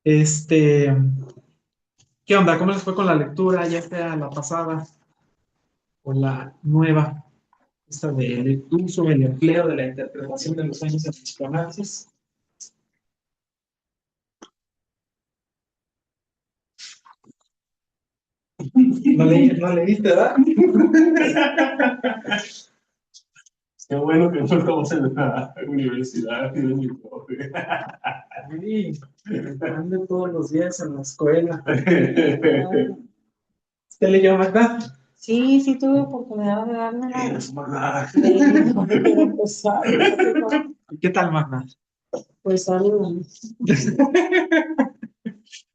Este, ¿Qué onda? ¿Cómo les fue con la lectura, ya sea la pasada o la nueva? Esta del uso, el empleo de la interpretación de los sueños en el psicoanálisis. No leíste, ¿verdad? Qué bueno que no estamos en la universidad y en mi profe. Sí, ando todos los días en la escuela. ¿Usted leyó, Magda? Sí, sí tuve oportunidad de darme Es verdad. pues, algo, ¿Y qué tal, Magda? pues algo.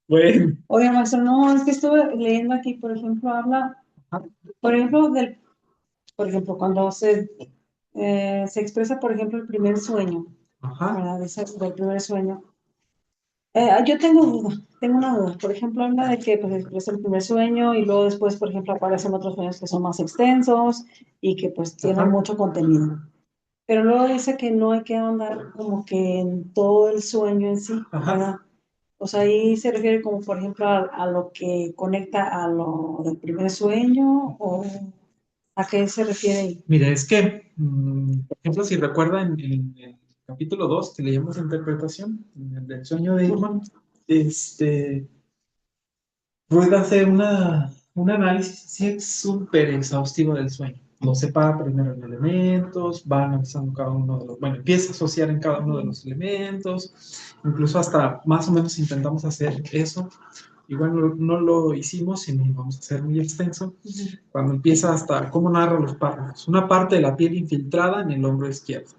Bueno, Oye, maestro, no, es que estuve leyendo aquí, por ejemplo, habla, por ejemplo, por ejemplo, cuando se expresa, por ejemplo, el primer sueño, ajá, ¿verdad? Del primer sueño. Yo tengo una duda. Por ejemplo, habla de que pues, expresa el primer sueño y luego después, por ejemplo, aparecen otros sueños que son más extensos y que pues tienen ajá, mucho contenido. Pero luego dice que no hay que ahondar como que en todo el sueño en sí, ajá. ¿verdad? O sea, ahí se refiere como, por ejemplo, a lo que conecta a lo del primer sueño o a qué se refiere ahí. Mire, es que, por ejemplo, si recuerda en el capítulo 2 que leímos interpretación, en el del sueño de Irma, este, Freud hace un análisis así súper exhaustivo del sueño. Lo separa primero en elementos, va analizando cada uno de los, bueno, empieza a asociar en cada uno de los elementos, incluso hasta más o menos intentamos hacer eso. Igual no lo hicimos, sino lo vamos a hacer muy extenso. Cuando empieza hasta cómo narra los párrafos. Una parte de la piel infiltrada en el hombro izquierdo,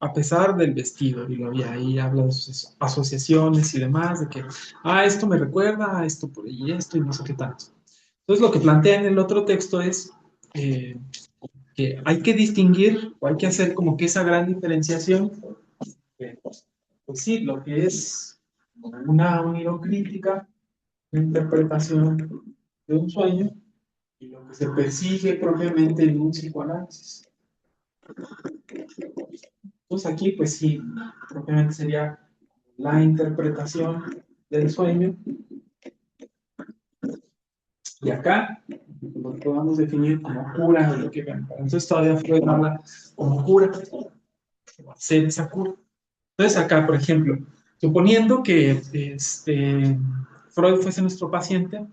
a pesar del vestido, y lo había ahí, habla de sus asociaciones y demás, de que, esto me recuerda a esto por ahí, esto y no sé qué tanto. Entonces, lo que plantea en el otro texto es eh, que hay que distinguir o hay que hacer como que esa gran diferenciación, pues sí, lo que es una unidocrítica, una interpretación de un sueño y lo que se persigue propiamente en un psicoanálisis. Entonces aquí, pues sí, propiamente sería la interpretación del sueño. Y acá lo podemos definir como cura de lo que ven. Entonces todavía Freud habla como cura, hacer esa cura. Entonces acá, por ejemplo, suponiendo que Freud fuese nuestro paciente,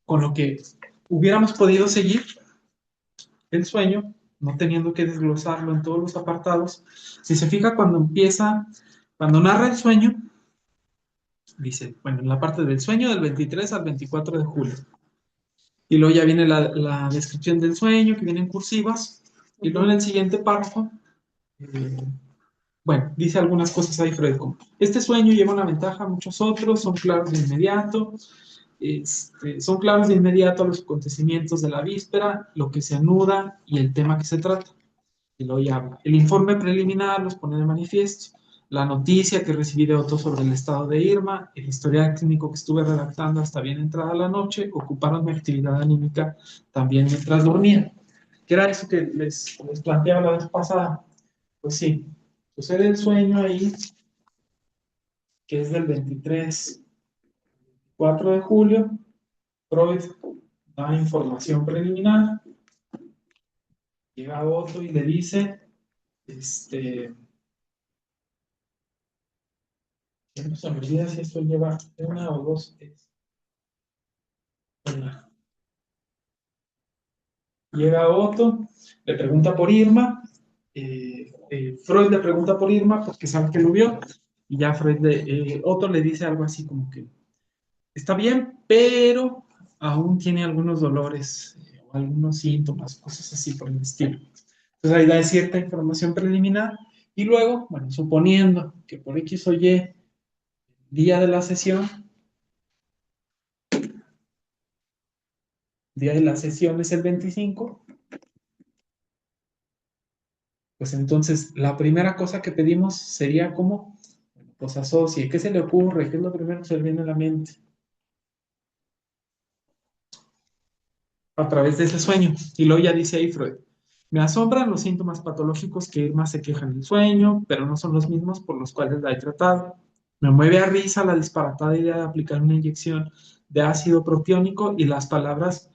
con lo que hubiéramos podido seguir el sueño, no teniendo que desglosarlo en todos los apartados, si se fija cuando narra el sueño, dice, bueno, en la parte del sueño del 23 al 24 de julio. Y luego ya viene la descripción del sueño, que viene en cursivas. Y luego en el siguiente párrafo, eh, bueno, dice algunas cosas ahí Freud, como, este sueño lleva una ventaja a muchos otros, son claros de inmediato, son claros de inmediato a los acontecimientos de la víspera, lo que se anuda y el tema que se trata. Y luego ya habla. El informe preliminar los pone de manifiesto. La noticia que recibí de Otto sobre el estado de Irma, el historial clínico que estuve redactando hasta bien entrada la noche, ocuparon mi actividad anímica también mientras dormía. ¿Qué era eso que les planteaba la vez pasada? Pues sí, sucede el sueño ahí, que es del 23, 4 de julio. Freud da información preliminar. Llega Otto y le dice, este, no se me olvida si esto lleva una o dos. Llega Otto, le pregunta por Irma. Freud le pregunta por Irma porque sabe que lo vio. Y ya Otto le dice algo así como que está bien, pero aún tiene algunos dolores o algunos síntomas, cosas así por el estilo. Entonces ahí da cierta información preliminar. Y luego, bueno, suponiendo que por X o Y, día de la sesión, día de la sesión es el 25, pues entonces la primera cosa que pedimos sería como, pues asocie, ¿qué se le ocurre? ¿Qué es lo primero que se le viene a la mente? A través de ese sueño. Y luego ya dice ahí Freud, Me asombran los síntomas patológicos que Irma se queja en el sueño, pero no son los mismos por los cuales la he tratado. Me mueve a risa la disparatada idea de aplicar una inyección de ácido propiónico y las palabras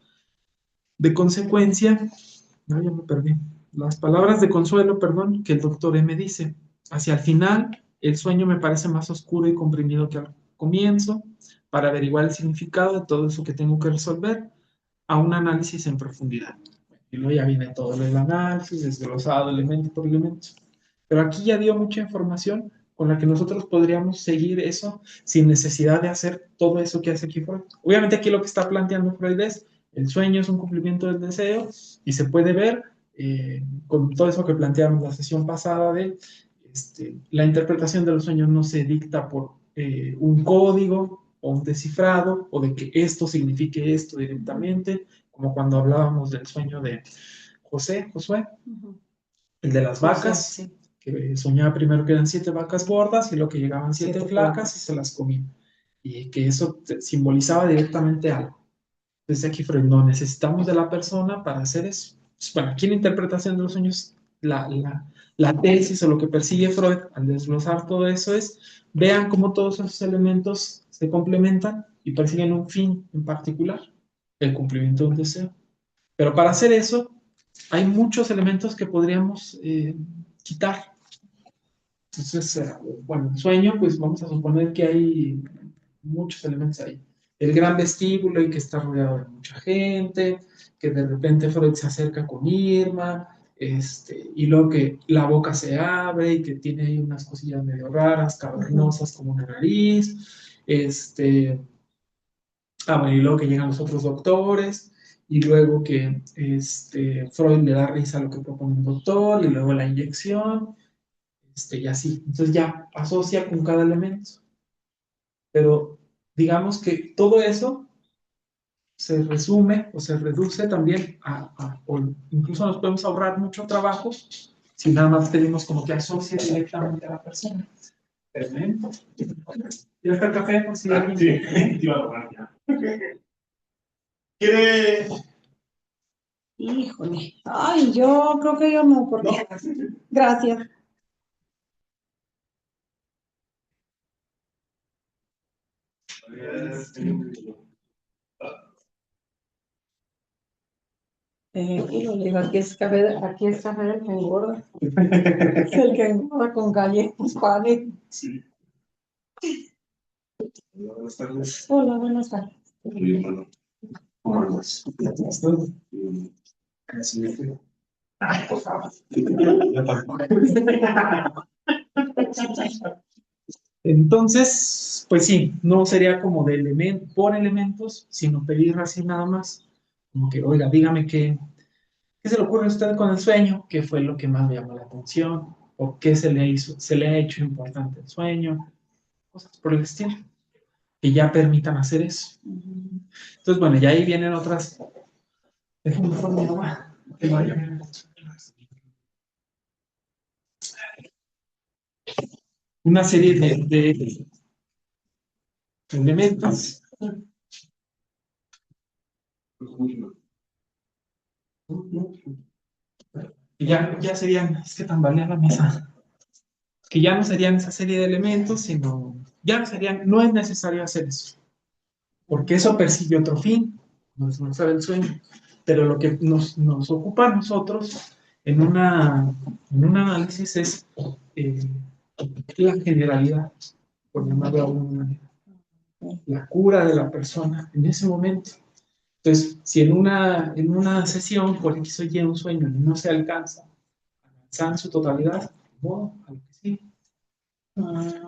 de consecuencia, no, ya me perdí, las palabras de consuelo, perdón, que el doctor M dice. Hacia el final, el sueño me parece más oscuro y comprimido que al comienzo. Para averiguar el significado de todo eso que tengo que resolver, a un análisis en profundidad. Y luego ya viene todo el análisis, desglosado elemento por elemento. Pero aquí ya dio mucha información con la que nosotros podríamos seguir eso sin necesidad de hacer todo eso que hace aquí Freud. Obviamente aquí lo que está planteando Freud es el sueño es un cumplimiento del deseo y se puede ver con todo eso que planteamos la sesión pasada de la interpretación de los sueños no se dicta por un código o un descifrado o de que esto signifique esto directamente, como cuando hablábamos del sueño de Josué, el de las vacas, Sí. que soñaba primero que eran 7 vacas gordas y luego que llegaban 7 Siete flacas flacas. y se las comían. Y que eso simbolizaba directamente algo. Entonces aquí Freud, no necesitamos de la persona para hacer eso. Pues, bueno, aquí en la interpretación de los sueños, la tesis o lo que persigue Freud al desglosar todo eso es, vean cómo todos esos elementos se complementan y persiguen un fin en particular, el cumplimiento de un deseo. Pero para hacer eso, hay muchos elementos que podríamos quitar. Entonces, bueno, el sueño, pues vamos a suponer que hay muchos elementos ahí. El gran vestíbulo y que está rodeado de mucha gente, que de repente Freud se acerca con Irma, y luego que la boca se abre y que tiene ahí unas cosillas medio raras, cavernosas como una nariz, bueno, y luego que llegan los otros doctores, y luego que Freud le da risa a lo que propone el doctor, y luego la inyección, y así. Entonces ya asocia con cada elemento. Pero digamos que todo eso se resume o se reduce también o incluso nos podemos ahorrar mucho trabajo si nada más tenemos como que asocia directamente a la persona. Tremendo. ¿Quieres el café? Por si alguien... Sí, iba a tomar ya. ¿Quiere? Híjole. Ay, yo creo que yo no, porque... No. Gracias. Híjole, aquí es café el que engorda. Es el que engorda con galletas, panes. Sí. Buenas tardes. Hola, buenas tardes. Muy bueno. ¿Cómo andas? Casi me fui. Ay, por favor. Ya tampoco. Entonces, pues sí, no sería como de por elementos, sino pedir así nada más, como que, oiga, dígame qué se le ocurre a usted con el sueño, qué fue lo que más le llamó la atención, o qué se le ha hecho importante el sueño, cosas por el estilo, que ya permitan hacer eso. Entonces, bueno, ya ahí vienen otras. Déjenme por mi agua, que vaya bien. Una serie de elementos. Y ya serían, es que tambalea la mesa, que ya no serían esa serie de elementos, sino, ya no serían, no es necesario hacer eso, porque eso persigue otro fin, no es no sabe el sueño, pero lo que nos ocupa a nosotros en un análisis es la generalidad, por llamarlo de alguna manera, la cura de la persona en ese momento. Entonces, si en una sesión por X o Y un sueño no se alcanza en su totalidad, no, a lo que sí.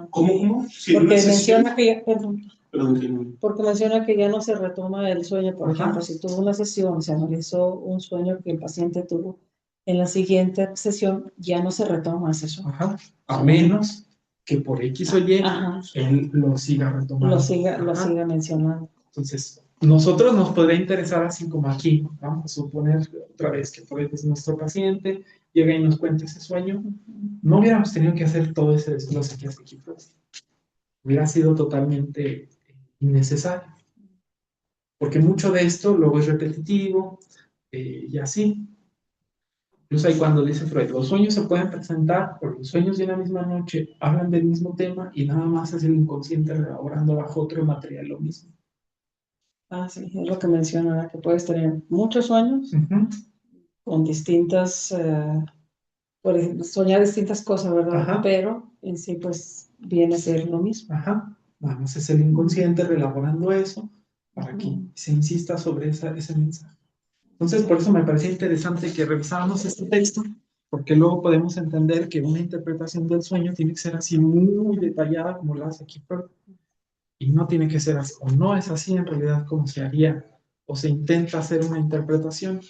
¿Cómo? Sí, Porque una menciona que ya, perdón, Perdón, porque menciona que ya no se retoma el sueño. Por Ajá. ejemplo, si tuvo una sesión, se analizó un sueño que el paciente tuvo, en la siguiente sesión ya no se retoma ese sueño. Ajá. A menos que por X o Y Ajá. él lo siga retomando. Lo siga Ajá. mencionando. Entonces, nosotros nos podría interesar así como aquí, vamos a suponer otra vez que Freud es nuestro paciente, llega y nos cuenta ese sueño, no hubiéramos tenido que hacer todo ese desglose que hace aquí Freud. Hubiera sido totalmente innecesario, porque mucho de esto luego es repetitivo y así. Incluso ahí cuando dice Freud, los sueños se pueden presentar, pero los sueños de una misma noche hablan del mismo tema y nada más es el inconsciente elaborando bajo otro material lo mismo. Ah, sí, es lo que menciona, que puedes tener muchos sueños Ujú. con distintas, por ejemplo, soñar distintas cosas, ¿verdad? Ajá. Pero en sí, pues, viene a ser lo mismo. Ajá. Nada más es el inconsciente relaborando eso para que se insista sobre ese mensaje. Entonces, por eso me parecía interesante que revisáramos este texto, porque luego podemos entender que una interpretación del sueño tiene que ser así muy detallada como la hace aquí Freud, y no tiene que ser así, o no es así en realidad como se haría, o se intenta hacer una interpretación.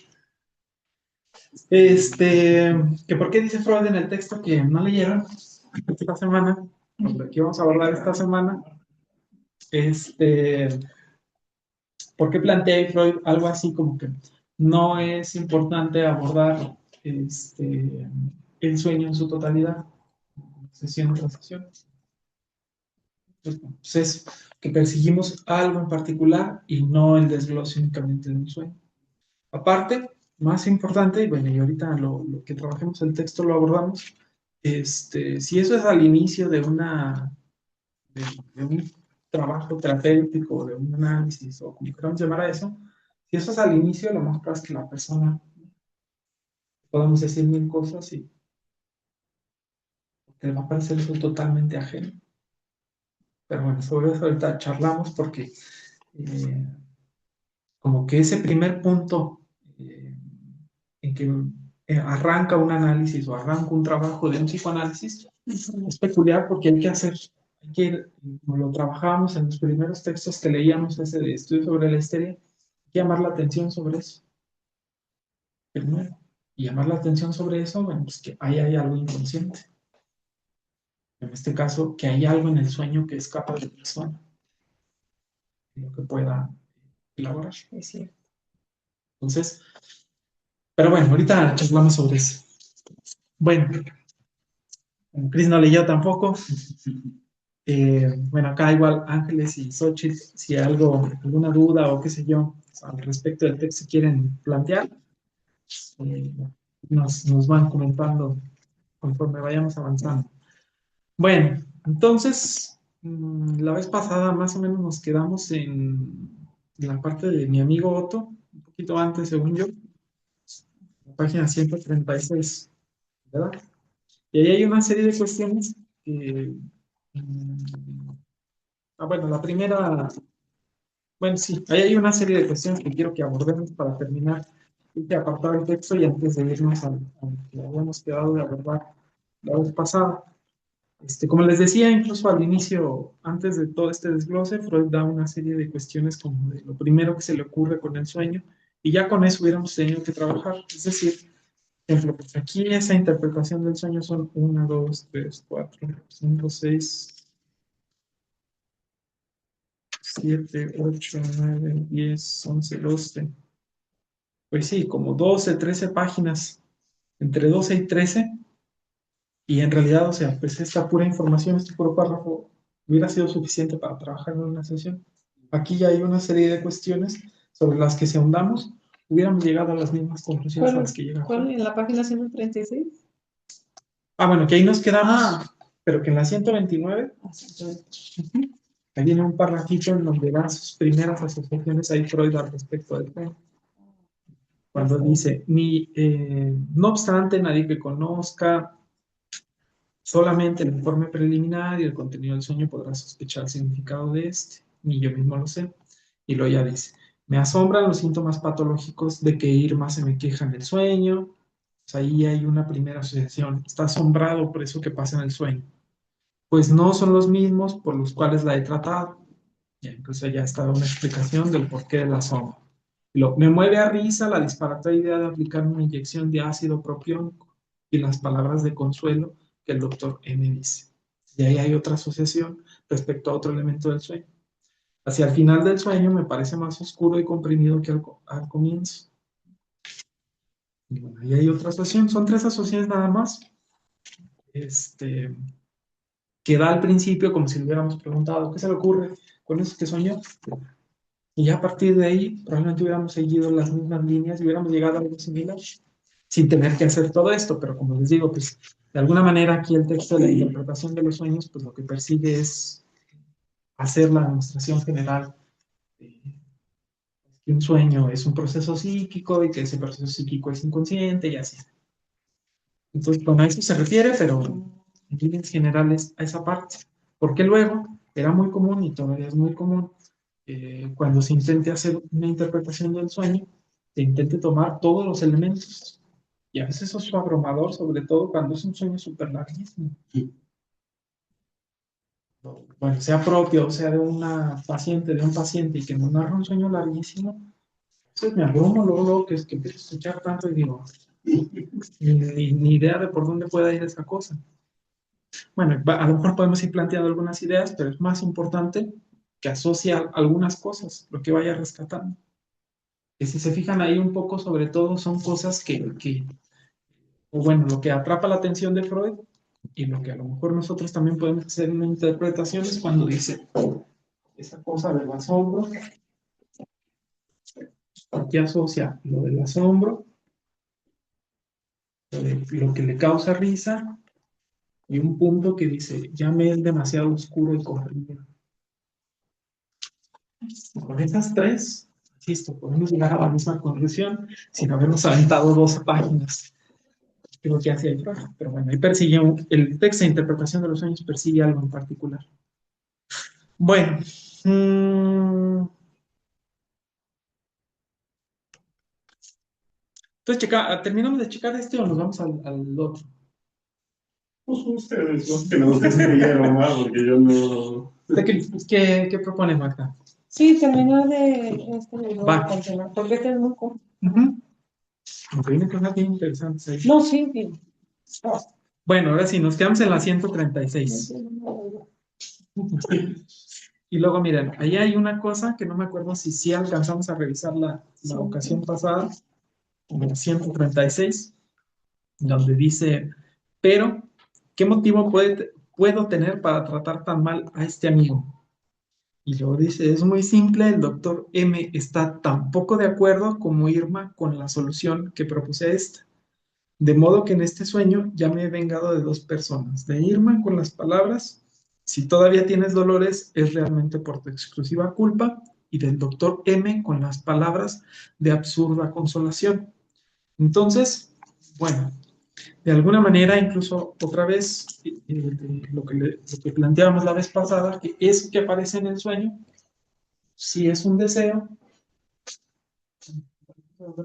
Que ¿por qué dice Freud en el texto que no leyeron esta semana? Lo que vamos a abordar esta semana, este, ¿por qué plantea Freud algo así como que no es importante abordar el sueño en su totalidad, sesión tras sesión? Pues es que perseguimos algo en particular y no el desglose únicamente de un sueño. Aparte, más importante, y bueno, y ahorita lo que trabajemos el texto lo abordamos, si eso es al inicio de, de un trabajo terapéutico, de un análisis, o como queramos llamar a eso, si eso es al inicio, lo más probable es que la persona podamos decir mil cosas y que le va a parecer eso totalmente ajeno. Pero bueno, sobre eso ahorita charlamos porque como que ese primer punto eh, en que arranca un análisis o arranca un trabajo de un psicoanálisis es peculiar porque hay que ir, como lo trabajábamos en los primeros textos que leíamos ese de estudio sobre la histeria, hay que llamar la atención sobre eso primero. Y llamar la atención sobre eso, bueno, pues que ahí hay algo inconsciente. En este caso, que hay algo en el sueño que escapa de la persona, lo que pueda elaborar. Es cierto. Entonces, pero bueno, ahorita charlamos sobre eso. Bueno, como Chris no leyó tampoco. Bueno, acá igual Ángeles y Xochitl, si hay alguna duda o qué sé yo, al respecto del texto quieren plantear, eh, nos van comentando conforme vayamos avanzando. Bueno, entonces, la vez pasada más o menos nos quedamos en la parte de mi amigo Otto, un poquito antes, según yo, la página 136, ¿verdad? Y ahí hay una serie de cuestiones que, bueno, la primera, bueno, sí, ahí hay una serie de cuestiones que quiero que abordemos para terminar este apartado del texto y antes de irnos al que habíamos quedado de abordar la vez pasada. Como les decía, incluso al inicio, antes de todo este desglose, Freud da una serie de cuestiones como de lo primero que se le ocurre con el sueño, y ya con eso hubiéramos tenido que trabajar. Es decir, por ejemplo, pues aquí esa interpretación del sueño son 1, 2, 3, 4, 5, 6, 7, 8, 9, 10, 11, 12. Pues sí, como 12, 13 páginas, entre 12 y 13, y en realidad, o sea, pues esta pura información, este puro párrafo, hubiera sido suficiente para trabajar en una sesión. Aquí ya hay una serie de cuestiones sobre las que si ahondamos, hubiéramos llegado a las mismas conclusiones a las que llegamos. ¿Cuál? ¿En la página 136? Ah, bueno, que ahí nos quedamos, pero que en la 129, ahí viene un parrafito en donde van sus primeras asociaciones ahí Freud al respecto del tema. Cuando dice, no obstante, nadie que conozca solamente el informe preliminar y el contenido del sueño podrá sospechar el significado de este, ni yo mismo lo sé. Y luego ya dice, me asombran los síntomas patológicos de que Irma se me queja en el sueño. Pues ahí hay una primera asociación. Está asombrado por eso que pasa en el sueño. Pues no son los mismos por los cuales la he tratado. Ya, entonces ya está una explicación del porqué del asombro. Me mueve a risa la disparatada idea de aplicar una inyección de ácido propiónico y las palabras de consuelo que el doctor M dice. Y ahí hay otra asociación respecto a otro elemento del sueño. Hacia el final del sueño me parece más oscuro y comprimido que al comienzo. Y bueno, ahí hay otra asociación. Son 3 asociaciones nada más. Que da al principio como si le hubiéramos preguntado, ¿qué se le ocurre con eso que soñó? Y ya a partir de ahí probablemente hubiéramos seguido las mismas líneas y hubiéramos llegado a algo similar. sin tener que hacer todo esto, pero como les digo, pues de alguna manera aquí el texto de la interpretación de los sueños, pues lo que persigue es hacer la demostración general de que un sueño es un proceso psíquico y que ese proceso psíquico es inconsciente y así. Entonces, bueno, a eso se refiere, pero en líneas generales a esa parte. Porque luego era muy común y todavía es muy común cuando se intente hacer una interpretación del sueño, se intente tomar todos los elementos. Y a veces eso es abrumador, sobre todo cuando es un sueño súper larguísimo. Bueno, sea propio o sea de una paciente, de un paciente, y que nos narra un sueño larguísimo, entonces me abrumo luego que es que empiezo a escuchar tanto y digo, ni idea de por dónde pueda ir esa cosa. Bueno, a lo mejor podemos ir planteando algunas ideas, pero es más importante que asocie algunas cosas, lo que vaya rescatando. Que si se fijan ahí un poco, sobre todo, son cosas o bueno, lo que atrapa la atención de Freud y lo que a lo mejor nosotros también podemos hacer una interpretación es cuando dice esa cosa del asombro, aquí asocia lo del asombro, lo que le causa risa, y un punto que dice, ya me es demasiado oscuro y corrido. Con esas tres, insisto, podemos llegar a la misma conclusión sin habernos aventado 12 páginas. Creo que hace ahí, pero bueno, ahí persigue el texto de interpretación de los sueños persigue algo en particular. Bueno, entonces terminamos de checar este o nos vamos al otro. Pues ustedes, los que no escribieron más, porque yo no. ¿Qué propone Magda? Sí, terminó de este libro Va. de continuar, porque este es muy corto. Aunque vienen cosas bien interesantes ahí. No, sí, bien. Bueno, ahora sí, nos quedamos en la 136. Y luego, miren, ahí hay una cosa que no me acuerdo si sí alcanzamos a revisar la ocasión pasada, en la 136, donde dice, pero, ¿qué motivo puedo tener para tratar tan mal a este amigo? Y luego dice, es muy simple, el doctor M está tan poco de acuerdo como Irma con la solución que propuse a esta. De modo que en este sueño ya me he vengado de dos personas, de Irma con las palabras, si todavía tienes dolores es realmente por tu exclusiva culpa, y del doctor M con las palabras de absurda consolación. Entonces, bueno, de alguna manera, incluso otra vez, lo que planteábamos la vez pasada, que eso que aparece en el sueño, si es un deseo, pero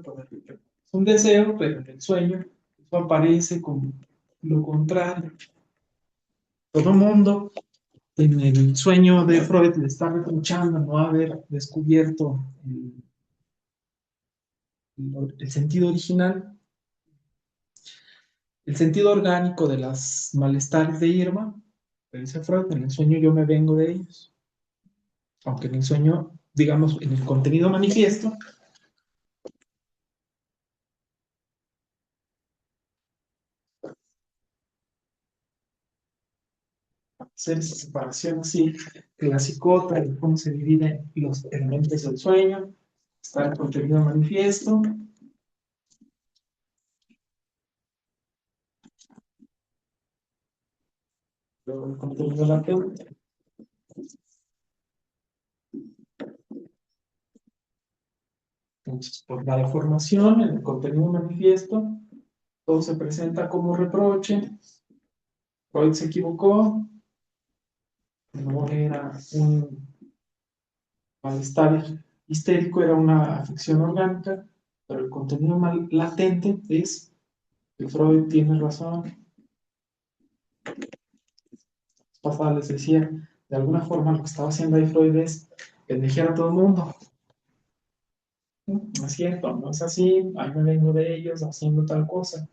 en el sueño eso aparece como lo contrario. Todo mundo en el sueño de Freud le está reprochando no haber descubierto el sentido original, el sentido orgánico de las malestares de Irma. Pero dice Freud, en el sueño yo me vengo de ellos. Aunque en el sueño, digamos, en el contenido manifiesto, hacer esa separación así, clasicota, de cómo se dividen los elementos del sueño, está el contenido manifiesto, luego el contenido latente. Entonces, por la deformación, en el contenido manifiesto, todo se presenta como reproche. Freud se equivocó, no era un malestar histérico, era una afección orgánica, pero el contenido latente es que Freud tiene razón. Pasada les decía, de alguna forma lo que estaba haciendo ahí Freud es pendejear a todo el mundo. No es cierto, no es así, ahí me vengo de ellos haciendo tal cosa.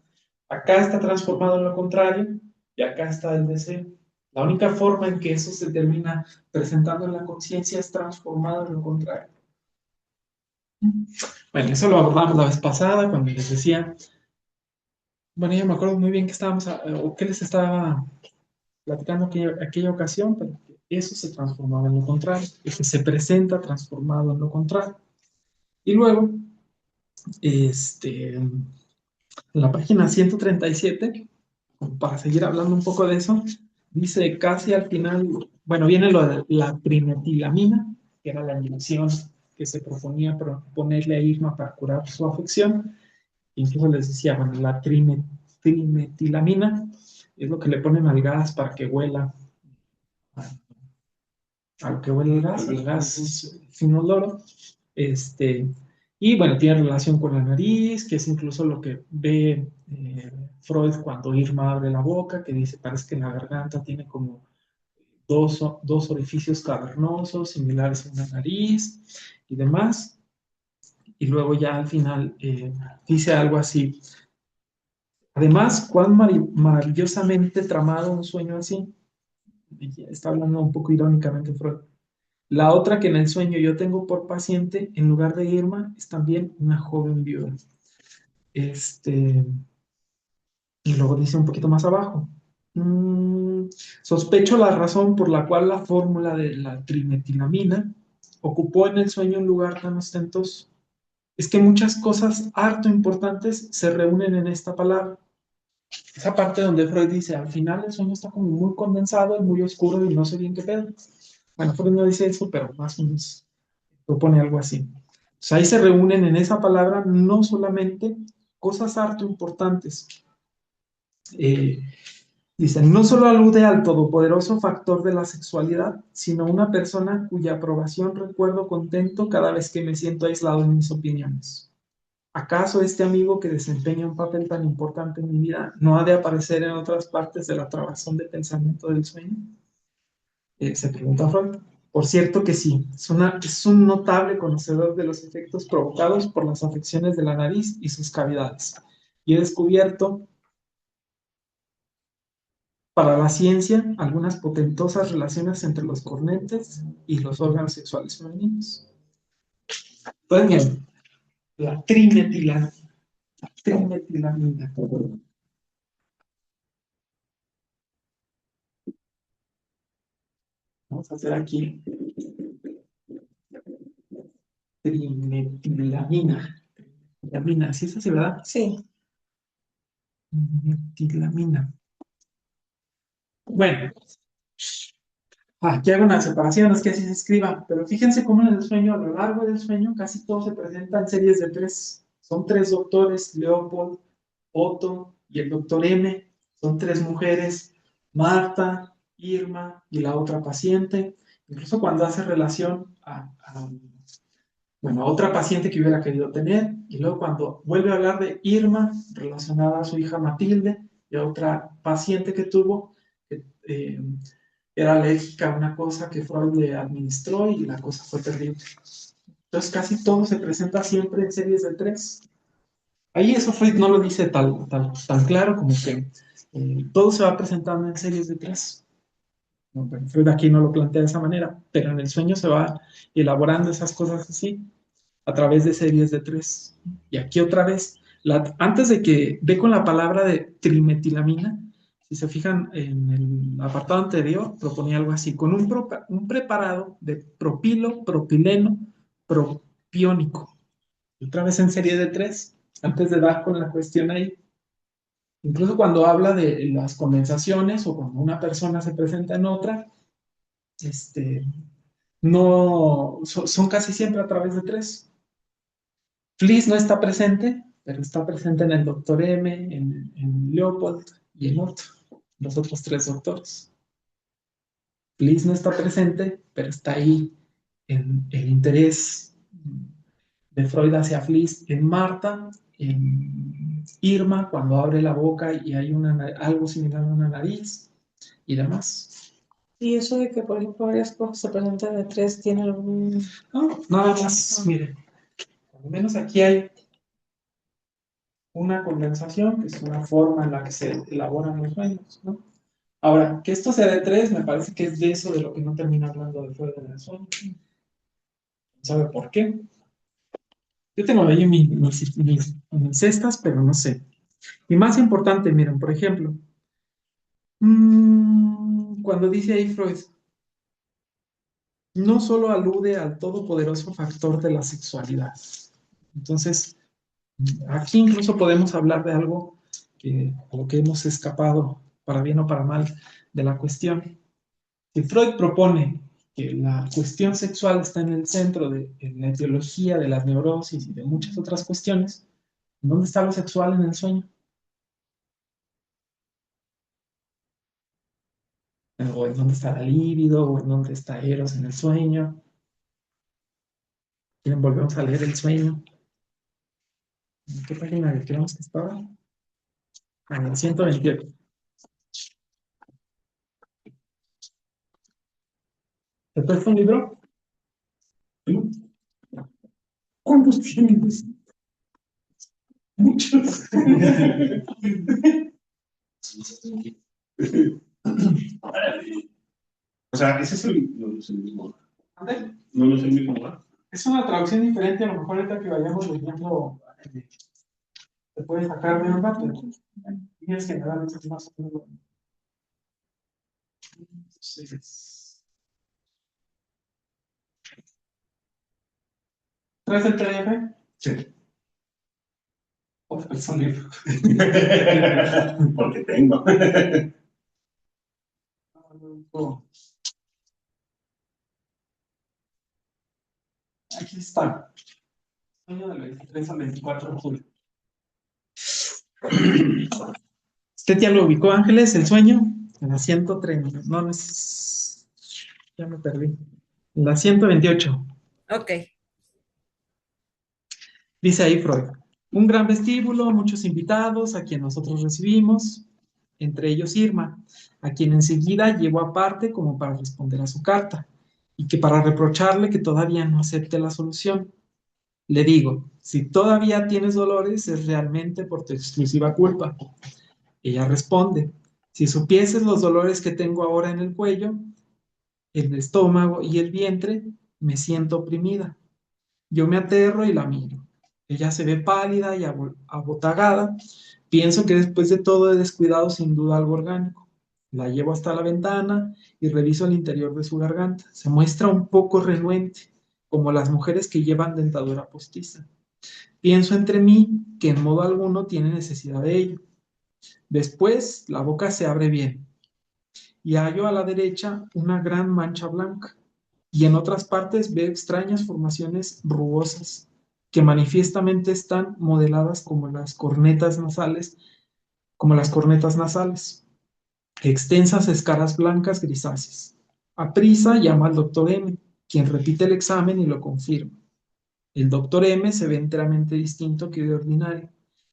Acá está transformado en lo contrario y acá está el deseo. La única forma en que eso se termina presentando en la conciencia es transformado en lo contrario. Bueno, eso lo abordamos la vez pasada cuando les decía, bueno, yo me acuerdo muy bien que estábamos, o que les estaba platicando aquella ocasión, pero eso se transformaba en lo contrario, eso se presenta transformado en lo contrario. Y luego, En la página 137, para seguir hablando un poco de eso, dice casi al final, bueno, viene lo de la trimetilamina, que era la inyección que se proponía ponerle a Irma para curar su afección. Incluso les decía, bueno, la trimetilamina es lo que le ponen al gas para que huela, a lo que huele el gas inoloro. Este, y bueno, tiene relación con la nariz, que es incluso lo que ve Freud cuando Irma abre la boca, que dice, parece que en la garganta tiene como dos orificios cavernosos similares a una nariz y demás. Y luego ya al final dice algo así. Además, cuán maravillosamente tramado un sueño así. Está hablando un poco irónicamente Freud. La otra que en el sueño yo tengo por paciente, en lugar de Irma, es también una joven viuda. Y luego dice un poquito más abajo. Sospecho la razón por la cual la fórmula de la trimetilamina ocupó en el sueño un lugar tan ostentoso. Es que muchas cosas harto importantes se reúnen en esta palabra. Esa parte donde Freud dice, al final el sueño está como muy condensado y muy oscuro y no sé bien qué pedo. Bueno, Freud no dice eso, pero más o menos propone algo así. O sea, ahí se reúnen en esa palabra no solamente cosas harto importantes. Eh, Dicen, no solo alude al todopoderoso factor de la sexualidad, sino a una persona cuya aprobación recuerdo contento cada vez que me siento aislado en mis opiniones. ¿Acaso este amigo que desempeña un papel tan importante en mi vida no ha de aparecer en otras partes de la trabazón de pensamiento del sueño? Se pregunta Freud. Por cierto que sí, es un notable conocedor de los efectos provocados por las afecciones de la nariz y sus cavidades. Y he descubierto para la ciencia algunas potentosas relaciones entre los cornetes y los órganos sexuales femeninos. Pues bien, la trimetilamina. Vamos a hacer aquí trimetilamina. Trimetilamina, ¿sí es así, verdad? Sí. Trimetilamina. Bueno, aquí hago una separación, es que así se escriba, pero fíjense cómo en el sueño, a lo largo del sueño, casi todo se presenta en series de tres. Son tres doctores, Leopold, Otto y el doctor M. Son tres mujeres, Marta, Irma y la otra paciente. Incluso cuando hace relación bueno, a otra paciente que hubiera querido tener, y luego cuando vuelve a hablar de Irma, relacionada a su hija Matilde, y a otra paciente que tuvo, que era alérgica a una cosa que Freud le administró y la cosa fue terrible. Entonces casi todo se presenta siempre en series de tres. Ahí eso Freud no lo dice tan claro como que todo se va presentando en series de tres. No, bueno, Freud aquí no lo plantea de esa manera, pero en el sueño se va elaborando esas cosas así a través de series de tres. Y aquí otra vez, antes de que ve con la palabra de trimetilamina, si se fijan en el apartado anterior, proponía algo así, con un preparado de propilo, propileno, propiónico. Y otra vez en serie de tres, antes de dar con la cuestión ahí. Incluso cuando habla de las condensaciones o cuando una persona se presenta en otra, este, no, son casi siempre a través de tres. Fliss no está presente, pero está presente en el doctor M, en Leopold y en Otto, los otros tres doctores. Fliss no está presente, pero está ahí en el interés de Freud hacia Fliss en Marta, en Irma, cuando abre la boca y hay algo similar a una nariz y demás. Y eso de que, por ejemplo, varias cosas se presentan de tres, ¿tiene algún...? No, nada más, miren, al menos aquí hay una condensación, que es una forma en la que se elaboran los sueños, ¿no? Ahora, que esto sea de tres, me parece que es de eso de lo que no termina hablando de Freud en el sueño. ¿No sabe por qué? Yo tengo ahí mis cestas, pero no sé. Y más importante, miren, por ejemplo, cuando dice ahí Freud, no solo alude al todopoderoso factor de la sexualidad. Entonces, Aquí incluso podemos hablar de algo a lo que hemos escapado, para bien o para mal, de la cuestión. Si Freud propone que la cuestión sexual está en el centro de en la etiología de las neurosis y de muchas otras cuestiones, ¿dónde está lo sexual en el sueño? ¿O en dónde está la libido? ¿O en dónde está Eros en el sueño? ¿Quieren volvemos a leer el sueño? ¿En qué página creemos que estaba? En el 128. ¿Te presta un libro? ¿Cuántos tienes? Muchos. O sea, ese es no es el mismo. ¿Dónde? No es el mismo, ¿verdad? Es una traducción diferente, a lo mejor ahorita que vayamos leyendo, se puede sacar de onda, pero tienes que dar más o menos. ¿Traes el PDF? Sí. ¿O es un libro? Porque tengo. Aquí está. Sueño del 23 al 24 de julio. ¿Usted ya lo ubicó, Ángeles, el sueño? En la 130. No, no es. Ya me perdí. En la 128. Ok. Dice ahí Freud. Un gran vestíbulo, muchos invitados a quien nosotros recibimos, entre ellos Irma, a quien enseguida llevo aparte como para responder a su carta, y que para reprocharle que todavía no acepte la solución. Le digo, si todavía tienes dolores es realmente por tu exclusiva culpa. Ella responde, si supieses los dolores que tengo ahora en el cuello, el estómago y el vientre, me siento oprimida. Yo me aterro y la miro. Ella se ve pálida y abotagada. Pienso que después de todo he descuidado sin duda algo orgánico. La llevo hasta la ventana y reviso el interior de su garganta. Se muestra un poco renuente, como las mujeres que llevan dentadura postiza. Pienso entre mí que en modo alguno tiene necesidad de ello. Después la boca se abre bien y hallo a la derecha una gran mancha blanca y en otras partes veo extrañas formaciones rugosas que manifiestamente están modeladas como las cornetas nasales, extensas escaras blancas grisáceas. Aprisa llama al doctor M, quien repite el examen y lo confirma. El doctor M se ve enteramente distinto que de ordinario.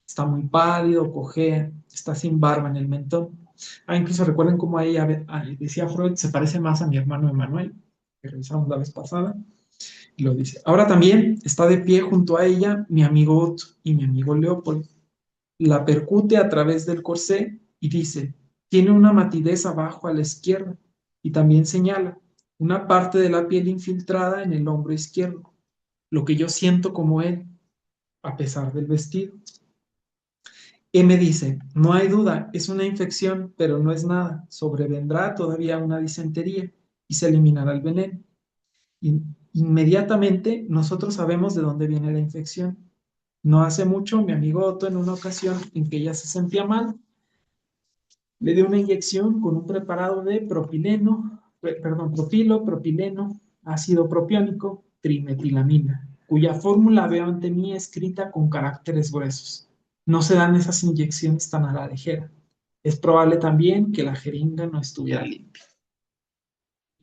Está muy pálido, cojea, está sin barba en el mentón. Incluso recuerden cómo ella decía Freud, se parece más a mi hermano Emanuel, que revisamos la vez pasada, y lo dice. Ahora también está de pie junto a ella mi amigo Otto y mi amigo Leopold. La percute a través del corsé y dice, tiene una matidez abajo a la izquierda, y también señala una parte de la piel infiltrada en el hombro izquierdo, lo que yo siento como él, a pesar del vestido. M dice, no hay duda, es una infección, pero no es nada. Sobrevendrá todavía una disentería y se eliminará el veneno. Inmediatamente nosotros sabemos de dónde viene la infección. No hace mucho, mi amigo Otto, en una ocasión en que ella se sentía mal, le dio una inyección con un preparado de propilo, propileno, ácido propiónico, trimetilamina, cuya fórmula veo ante mí escrita con caracteres gruesos. No se dan esas inyecciones tan a la ligera. Es probable también que la jeringa no estuviera limpia.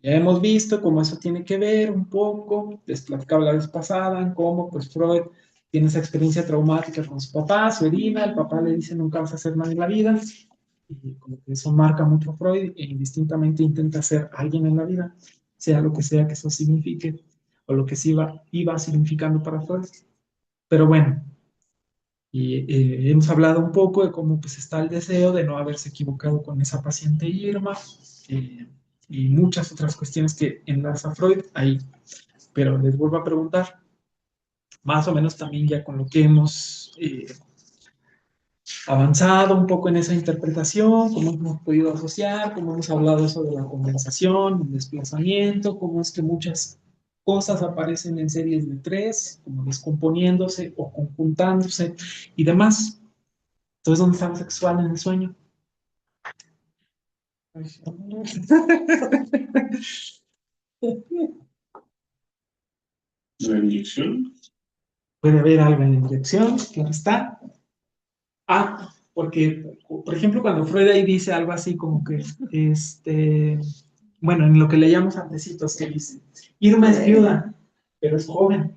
Ya hemos visto cómo eso tiene que ver un poco, les platicaba la vez pasada, en cómo pues Freud tiene esa experiencia traumática con su papá, su herida, el papá le dice nunca vas a hacer nada en la vida, y como que eso marca mucho a Freud e indistintamente intenta ser alguien en la vida, sea lo que sea que eso signifique, o lo que sí iba significando para Freud. Pero bueno, y hemos hablado un poco de cómo pues está el deseo de no haberse equivocado con esa paciente Irma, eh, y muchas otras cuestiones que enlaza Freud ahí. Pero les vuelvo a preguntar, más o menos también ya con lo que hemos avanzado un poco en esa interpretación, cómo hemos podido asociar, cómo hemos hablado eso de la condensación, el desplazamiento, cómo es que muchas cosas aparecen en series de tres, como descomponiéndose o conjuntándose y demás. Entonces, ¿dónde está lo sexual en el sueño? La inyección. Puede haber algo en la inyección, claro está. Porque, por ejemplo, cuando Freud ahí dice algo así como que, bueno, en lo que leíamos antecitos, que dice, Irma es viuda, pero es joven.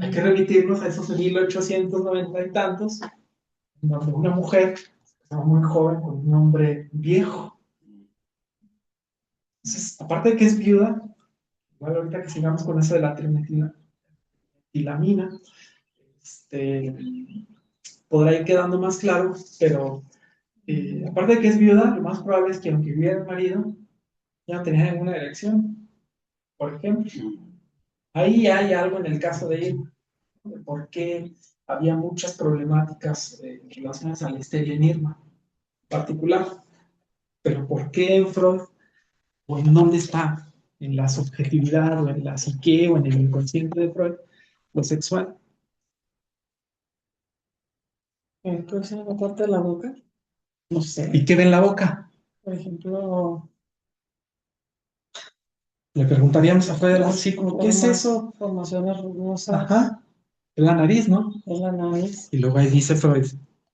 Hay que remitirnos a esos 1890 y tantos, donde una mujer estaba muy joven con un hombre viejo. Entonces, aparte de que es viuda, igual ahorita que sigamos con eso de la trimetilamina, este, podrá ir quedando más claro, pero aparte de que es viuda, lo más probable es que aunque viviera el marido, ya no tenía ninguna erección, por ejemplo. Ahí hay algo en el caso de Irma, de por qué había muchas problemáticas relacionadas a la histeria en Irma en particular. Pero ¿por qué en Freud? ¿O en dónde está? ¿En la subjetividad o en la psique o en el inconsciente de Freud? Lo sexual. Entonces, en la parte de la boca, No sé. ¿Y qué ve en la boca? por ejemplo, Le preguntaríamos a Freud así como, ¿qué es eso? formaciones rugosas Ajá, en la nariz, ¿no? en la nariz. Y luego ahí dice Freud,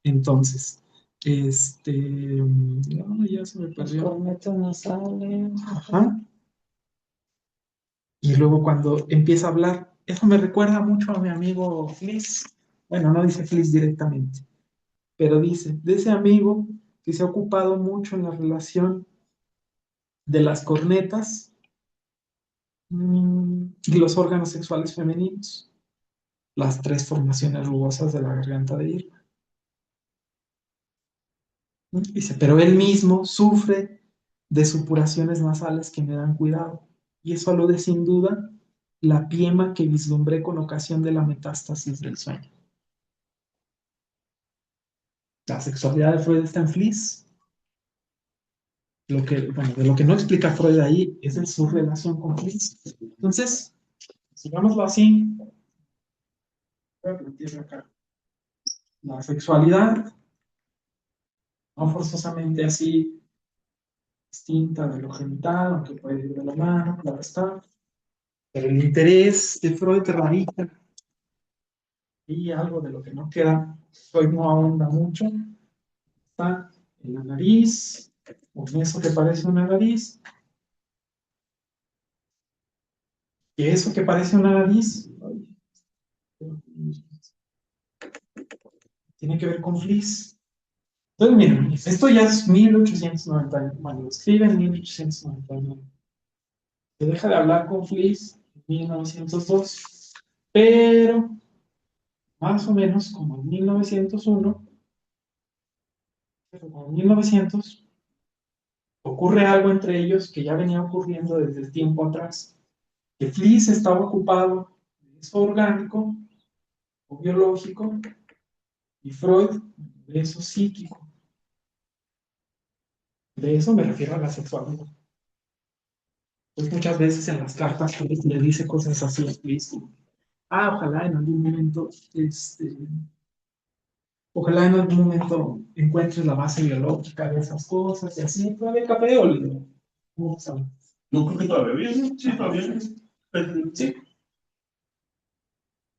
entonces, no, ya se me Los perdió. cornetos nasales. Ajá. Y luego cuando empieza a hablar, eso me recuerda mucho a mi amigo Fliss. Bueno, no dice Fliss directamente, pero dice, de ese amigo que se ha ocupado mucho en la relación de las cornetas y los órganos sexuales femeninos, las tres formaciones rugosas de la garganta de Irma. Dice, pero él mismo sufre de supuraciones nasales que me dan cuidado. Y eso alude sin duda la piema que vislumbré con ocasión de la metástasis del sueño. La sexualidad de Freud está en Fliss. Bueno, de lo que no explica Freud ahí es de su relación con Fliss. Entonces, sigámoslo así. Voy a plantear acá. La sexualidad, no forzosamente así, distinta de lo genital, aunque puede ir de la mano, claro está. Pero el interés de Freud radica y algo de lo que no queda, Freud no ahonda mucho, está en la nariz, o en eso que parece una nariz, y eso que parece una nariz tiene que ver con Fliss. Entonces, miren, esto ya es 1899, bueno, lo escribe en 1899. Se deja de hablar con Fliss en 1902, pero más o menos como en 1901, como en 1900, ocurre algo entre ellos que ya venía ocurriendo desde el tiempo atrás, que Fliess estaba ocupado de eso orgánico o biológico y Freud de eso psíquico. De eso me refiero a la sexualidad. Pues muchas veces en las cartas Fliess le dice cosas así a Fliess, como, ojalá en algún momento, ojalá en algún momento encuentres la base biológica de esas cosas y así, todavía café o lío. Vamos a ver. No creo que todavía bien. Sí, todavía. Sí.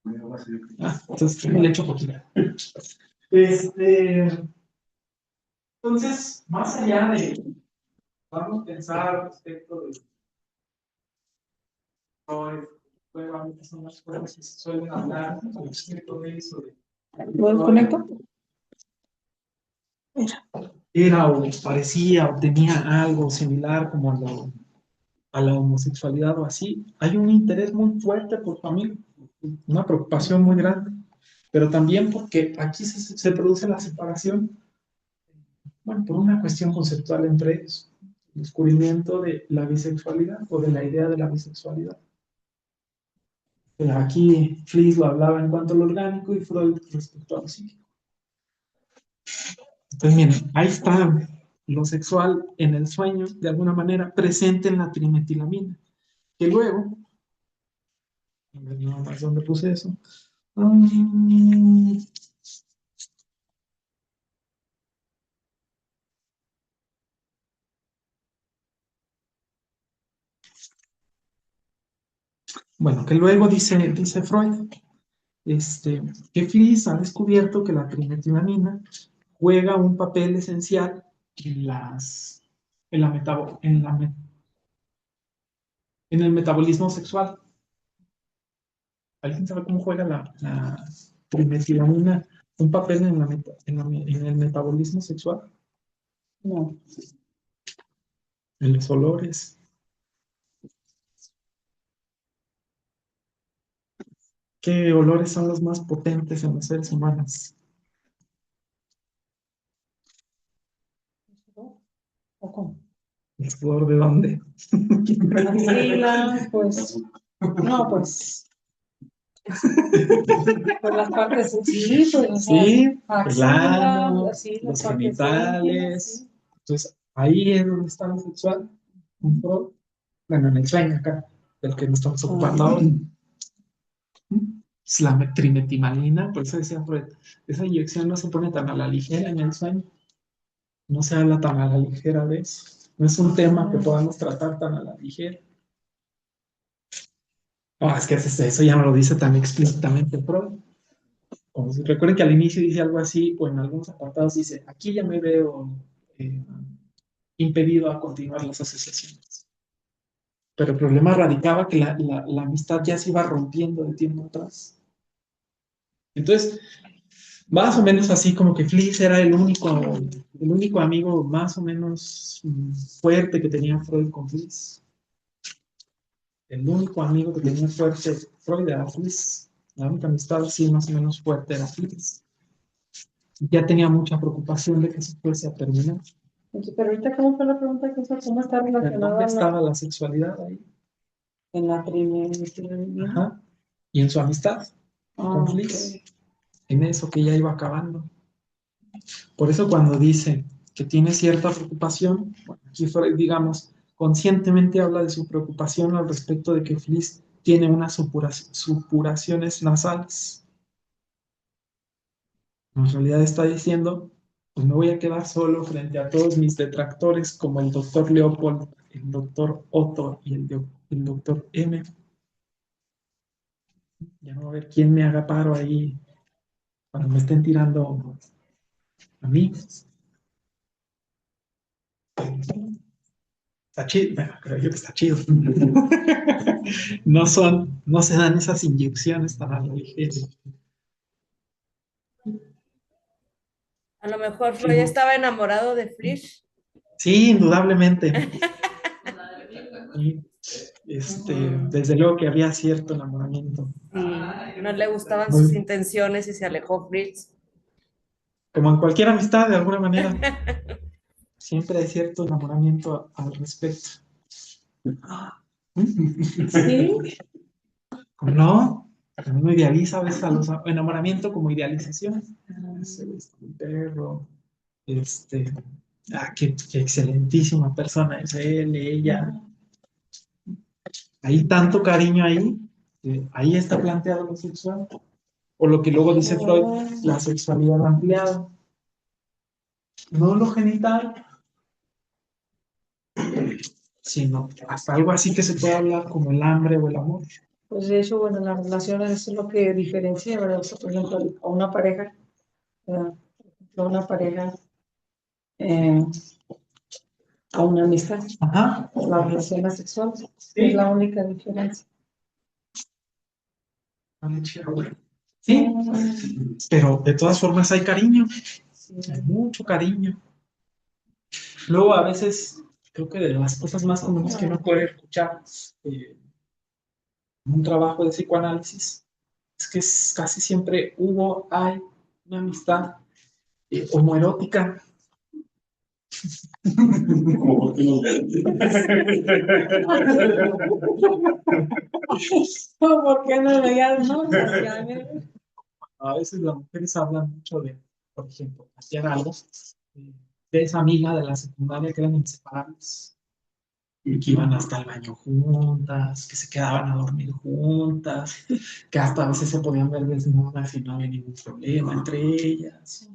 Entonces, le echo poquito. Entonces, más allá de, vamos a pensar respecto de probablemente son las cosas que se suelen hablar respecto de eso. ¿Lo desconecto? Era o parecía o tenía algo similar como a la homosexualidad o así. Hay un interés muy fuerte por familia, una preocupación muy grande, pero también porque aquí se produce la separación, bueno, por una cuestión conceptual entre ellos, el descubrimiento de la bisexualidad o de la idea de la bisexualidad. Aquí Fliess lo hablaba en cuanto a lo orgánico y Freud respecto a lo psíquico. Entonces, miren, ahí está lo sexual en el sueño, de alguna manera, presente en la trimetilamina. Que luego, a ver nada más dónde puse eso. Mm, bueno, que luego dice Freud, que Fliess ha descubierto que la trimetilamina juega un papel esencial en, la metabo- en, la me- en el metabolismo sexual. ¿Alguien sabe cómo juega la trimetilamina un papel en el metabolismo sexual? No. En los olores. ¿Qué olores son los más potentes en los seres humanos? ¿O cómo? ¿El sudor de dónde? Axila, pues, no, pues, por las partes, sí, pues, o sea, Sí, el axila, ano, así, las los partes íntimas, genitales. sí. Entonces, ahí es donde está lo sexual. Bueno, en el sueño acá, del que nos estamos ocupando ahora. Es la trimetimalina, por eso decía Freud, esa inyección no se pone tan a la ligera en el sueño. No se habla tan a la ligera de eso. No es un tema que podamos tratar tan a la ligera. No, es que eso ya no lo dice tan explícitamente Freud. Recuerden que al inicio dice algo así, o en algunos apartados dice, aquí ya me veo eh, impedido a continuar las asociaciones. Pero el problema radicaba que la amistad ya se iba rompiendo de tiempo atrás. Entonces, más o menos así como que Fliess era el único amigo más o menos fuerte que tenía Freud con Fliess. El único amigo que tenía fuerte Freud era Fliess. La única amistad así más o menos fuerte era Fliess. Ya tenía mucha preocupación de que se fuese a terminar. Pero ahorita, ¿cómo fue la pregunta? ¿Cómo está ¿En dónde relacionada estaba la sexualidad ahí? en la trimetilamina? Ajá. Y en su amistad con Fliess. Ok. En eso que ya iba acabando. Por eso cuando dice que tiene cierta preocupación, bueno, aquí Freud, digamos, conscientemente habla de su preocupación al respecto de que Fliess tiene unas supuraciones nasales. En realidad está diciendo, pues me voy a quedar solo frente a todos mis detractores como el doctor Leopold, el doctor Otto y el doctor M. Ya no va a ver quién me haga paro ahí cuando me estén tirando a mí. Está chido, bueno, creo yo que está chido. No se dan esas inyecciones tan a la ligera. A lo mejor Sí, Freud estaba enamorado de Frisch. sí, indudablemente. Y, Ujú. desde luego que había cierto enamoramiento. Y no le gustaban sus Muy- intenciones y se alejó Fritz. como en cualquier amistad, de alguna manera, siempre hay cierto enamoramiento al respecto. Sí, ¿Cómo no? Uno idealiza a veces a los enamoramiento como idealización. Un perro, este, qué excelentísima persona es él, ella. Hay tanto cariño ahí, que ahí está planteado lo sexual. O lo que luego dice Freud, la sexualidad ampliada. No lo genital, sino hasta algo así que se puede hablar como el hambre o el amor. pues de hecho, bueno, las relaciones es lo que diferencia, ¿verdad? O sea, por ejemplo, a una pareja, ¿verdad? A una pareja, eh, a una amistad, Ajá. la relación sexual es Sí. la única diferencia. Sí, pero de todas formas hay cariño, Sí. hay mucho cariño. Luego a veces creo que de las cosas más comunes que uno puede escuchar en un trabajo de psicoanálisis es que casi siempre hay una amistad homoerótica. Como por qué no. ¿Por qué no veías, no? A veces las mujeres hablan mucho de, por ejemplo, hacían algo de esa amiga de la secundaria que eran inseparables. que iban hasta el baño juntas, que se quedaban a dormir juntas, que hasta a veces se podían ver desnudas y no había ningún problema entre ellas,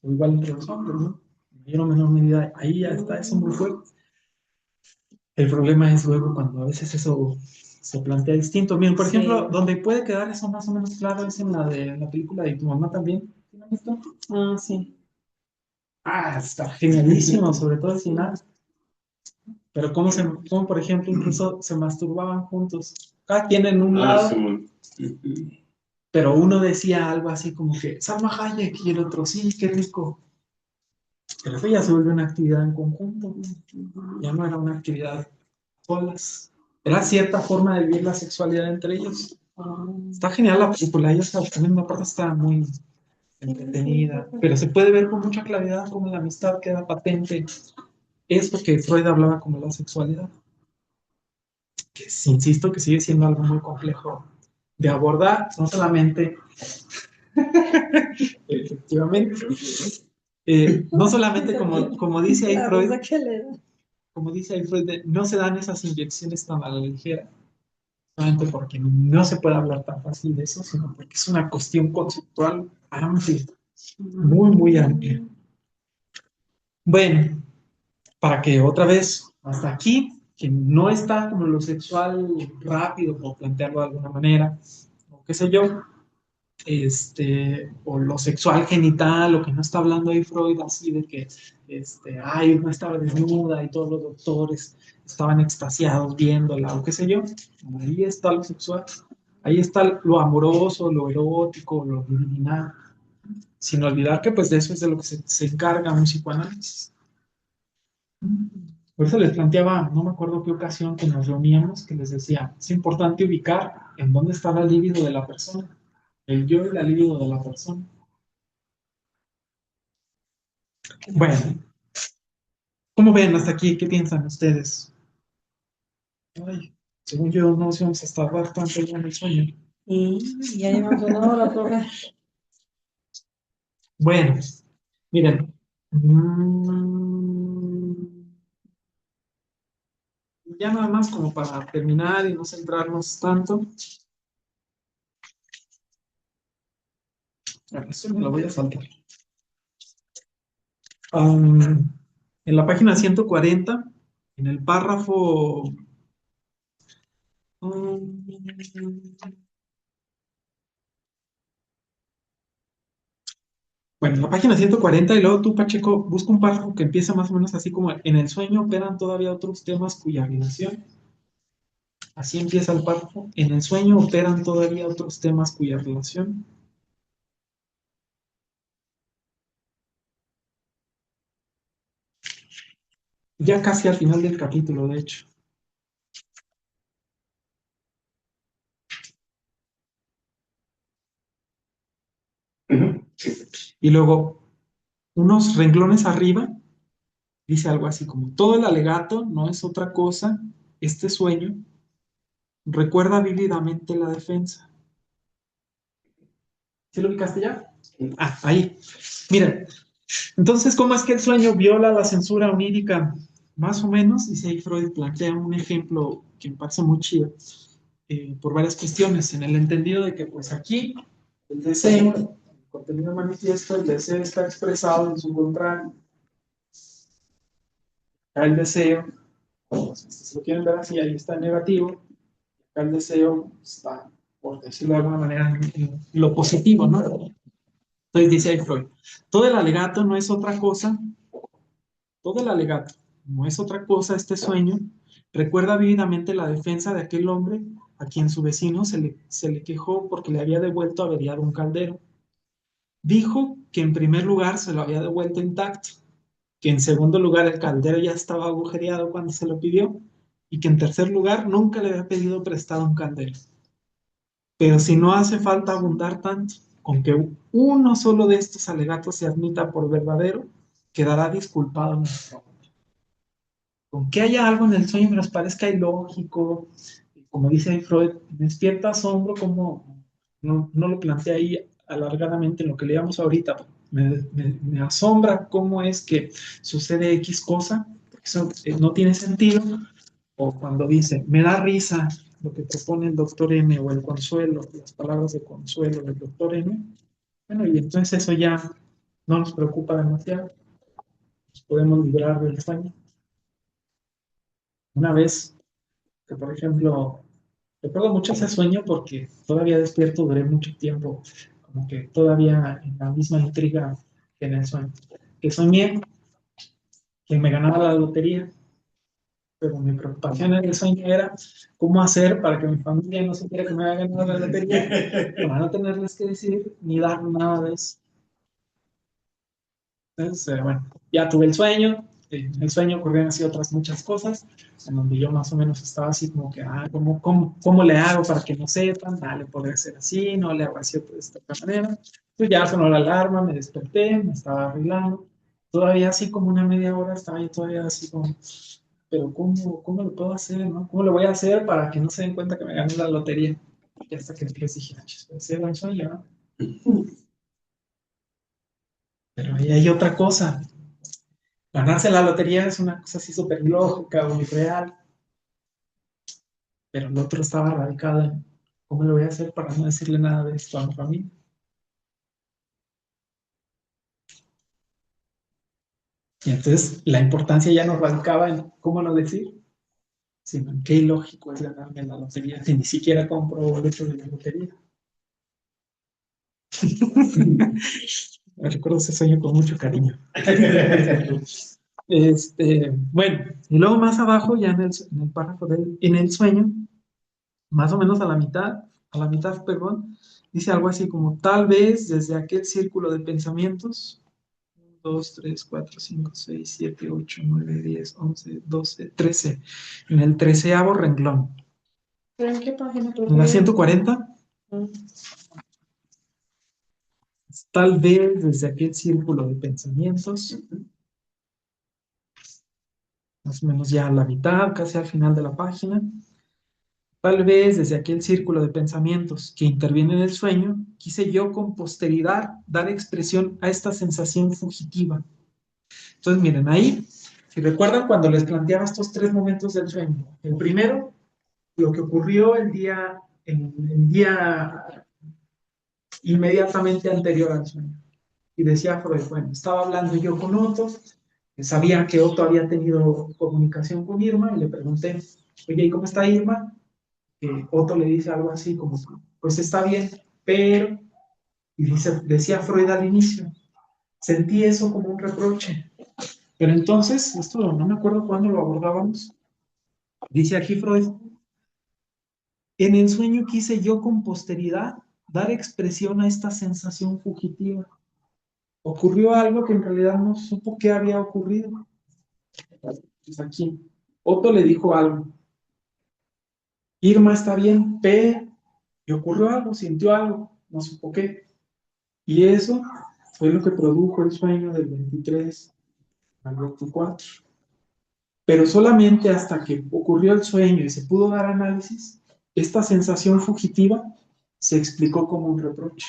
o igual entre los hombres, ¿no? En mayor o menor medida, ahí ya está eso muy fuerte. El problema es luego cuando a veces eso se plantea distinto. Bien, por Sí. ejemplo, donde puede quedar eso más o menos claro es en la de la película de Tu mamá también. ¿Sí la has visto? Ah, sí. Ah, está genialísimo, sobre todo el final. Pero cómo, por ejemplo, incluso se masturbaban juntos. Cada quien en un lado, Simón. pero uno decía algo así como que Salma Hayek y el otro, sí, qué rico. Pero eso ya se vuelve una actividad en conjunto. Ya no era una actividad solas. Era cierta forma de vivir la sexualidad entre ellos. Está genial la película, ella está, también una parte está muy entretenida, pero se puede ver con mucha claridad cómo la amistad queda patente. Es lo que Freud hablaba como la sexualidad, que insisto que sigue siendo algo muy complejo de abordar, no solamente, efectivamente, no solamente como dice ahí La Freud, risa que le da. como dice ahí Freud, no se dan esas inyecciones tan a la ligera, solamente porque no se puede hablar tan fácil de eso, sino porque es una cuestión conceptual amplia, muy, muy amplia. Bueno, para que otra vez, hasta aquí, que no está como lo sexual rápido, por plantearlo de alguna manera, o qué sé yo, o lo sexual genital, o que no está hablando ahí Freud así de que, ay, no estaba desnuda y todos los doctores estaban extasiados viéndola, o qué sé yo, ahí está lo sexual, ahí está lo amoroso, lo erótico, lo liminal, sin olvidar que pues de eso es de lo que se encarga un psicoanálisis. Por eso les planteaba, no me acuerdo qué ocasión que nos reuníamos, que les decía, es importante ubicar en dónde está la libido de la persona, el yo y la libido de la persona. Bueno, ¿cómo ven hasta aquí? ¿Qué piensan ustedes? Ay, según yo, no nos vamos a tardar tanto ya en el sueño. Y ya llevamos una hora, profe. Bueno, miren, ya nada más como para terminar y no centrarnos tanto. Esto me lo voy a saltar. En la página 140, en el párrafo... bueno, en la página 140 y luego tú, Pacheco, busca un párrafo que empieza más o menos así como en el sueño operan todavía otros temas cuya relación. Así empieza el párrafo. En el sueño operan todavía otros temas cuya relación. Ya casi al final del capítulo, de hecho. Y luego, unos renglones arriba, dice algo así como, todo el alegato no es otra cosa, este sueño recuerda vívidamente la defensa. ¿Sí lo ubicaste ya? Ah, ahí. Miren, entonces, ¿cómo es que el sueño viola la censura onírica? Más o menos, dice ahí Freud, plantea un ejemplo que me parece muy chido, por varias cuestiones, en el entendido de que, pues aquí, el deseo, el contenido manifiesto, el deseo está expresado en su contrario. Acá el deseo, pues, si lo quieren ver así, ahí está el negativo, acá el deseo está, por decirlo de alguna manera, en lo positivo, ¿no? Entonces dice ahí Freud, todo el alegato no es otra cosa, todo el alegato no es otra cosa, este sueño recuerda vívidamente la defensa de aquel hombre a quien su vecino se le quejó porque le había devuelto averiado un caldero. Dijo que en primer lugar se lo había devuelto intacto, que en segundo lugar el caldero ya estaba agujereado cuando se lo pidió y que en tercer lugar nunca le había pedido prestado un caldero. Pero si no hace falta abundar tanto, con que uno solo de estos alegatos se admita por verdadero, quedará disculpado nuestro hombre. Con que haya algo en el sueño que nos parezca ilógico, como dice ahí Freud, despierta asombro como no lo plantea ahí alargadamente en lo que leíamos ahorita. Me asombra cómo es que sucede X cosa, porque eso no tiene sentido, O cuando dice, me da risa lo que propone el doctor N o el consuelo, las palabras de consuelo del doctor N, bueno, y entonces eso ya no nos preocupa demasiado, nos podemos librar del sueño. Una vez que, por ejemplo, recuerdo mucho ese sueño porque todavía despierto, duré mucho tiempo, como que todavía en la misma intriga que en el sueño. Que soñé que me ganaba la lotería, pero mi preocupación en el sueño era cómo hacer para que mi familia no supiera que me había ganado la lotería, para no tenerles que decir ni dar nada de eso. Entonces, bueno, ya tuve el sueño. En el sueño ocurrieron así otras muchas cosas, en donde yo más o menos estaba así como que, ¿cómo le hago para que no sepan? Le podría hacer así, no le hago así de esta otra manera. Entonces ya sonó la alarma, me desperté, me estaba arreglando. Todavía así como una media hora estaba yo todavía así como, pero ¿cómo lo puedo hacer, no? ¿Cómo lo voy a hacer para que no se den cuenta que me gané la lotería? Y hasta que les dije, ese era un sueño, ¿no? Pero ahí hay otra cosa. Ganarse la lotería es una cosa así súper lógica o irreal, pero el otro estaba radicado en cómo lo voy a hacer para no decirle nada de esto a mi familia. Y entonces la importancia ya no radicaba en cómo no decir, sino en qué ilógico es ganarme la lotería si ni siquiera compro boletos de la lotería. Me recuerdo ese sueño con mucho cariño. Bueno, y luego más abajo, ya en el párrafo en el sueño, más o menos a la mitad, perdón, dice algo así como, tal vez desde aquel círculo de pensamientos, 2, 3, 4, 5, 6, 7, 8, 9, 10, 11, 12, 13, en el 13º renglón. ¿Pero en qué página? En la 140, tal vez desde aquel círculo de pensamientos, más o menos ya a la mitad, casi al final de la página. Tal vez desde aquel círculo de pensamientos que interviene en el sueño, quise yo con posteridad dar expresión a esta sensación fugitiva. Entonces, miren, ahí, si recuerdan cuando les planteaba estos tres momentos del sueño, el primero, lo que ocurrió el día inmediatamente anterior al sueño. Y decía Freud, bueno, estaba hablando yo con Otto, sabía que Otto había tenido comunicación con Irma, y le pregunté, oye, ¿y cómo está Irma? Otto le dice algo así como, pues está bien, pero, y decía Freud al inicio, sentí eso como un reproche. Pero entonces, esto no me acuerdo cuándo lo abordábamos, dice aquí Freud, en el sueño quise yo con posteridad dar expresión a esta sensación fugitiva. Ocurrió algo que en realidad no supo qué había ocurrido. Pues aquí, Otto le dijo algo, Irma está bien, pero, y ocurrió algo, sintió algo, no supo qué. Y eso fue lo que produjo el sueño del 23 al 24. Pero solamente hasta que ocurrió el sueño y se pudo dar análisis, esta sensación fugitiva se explicó como un reproche.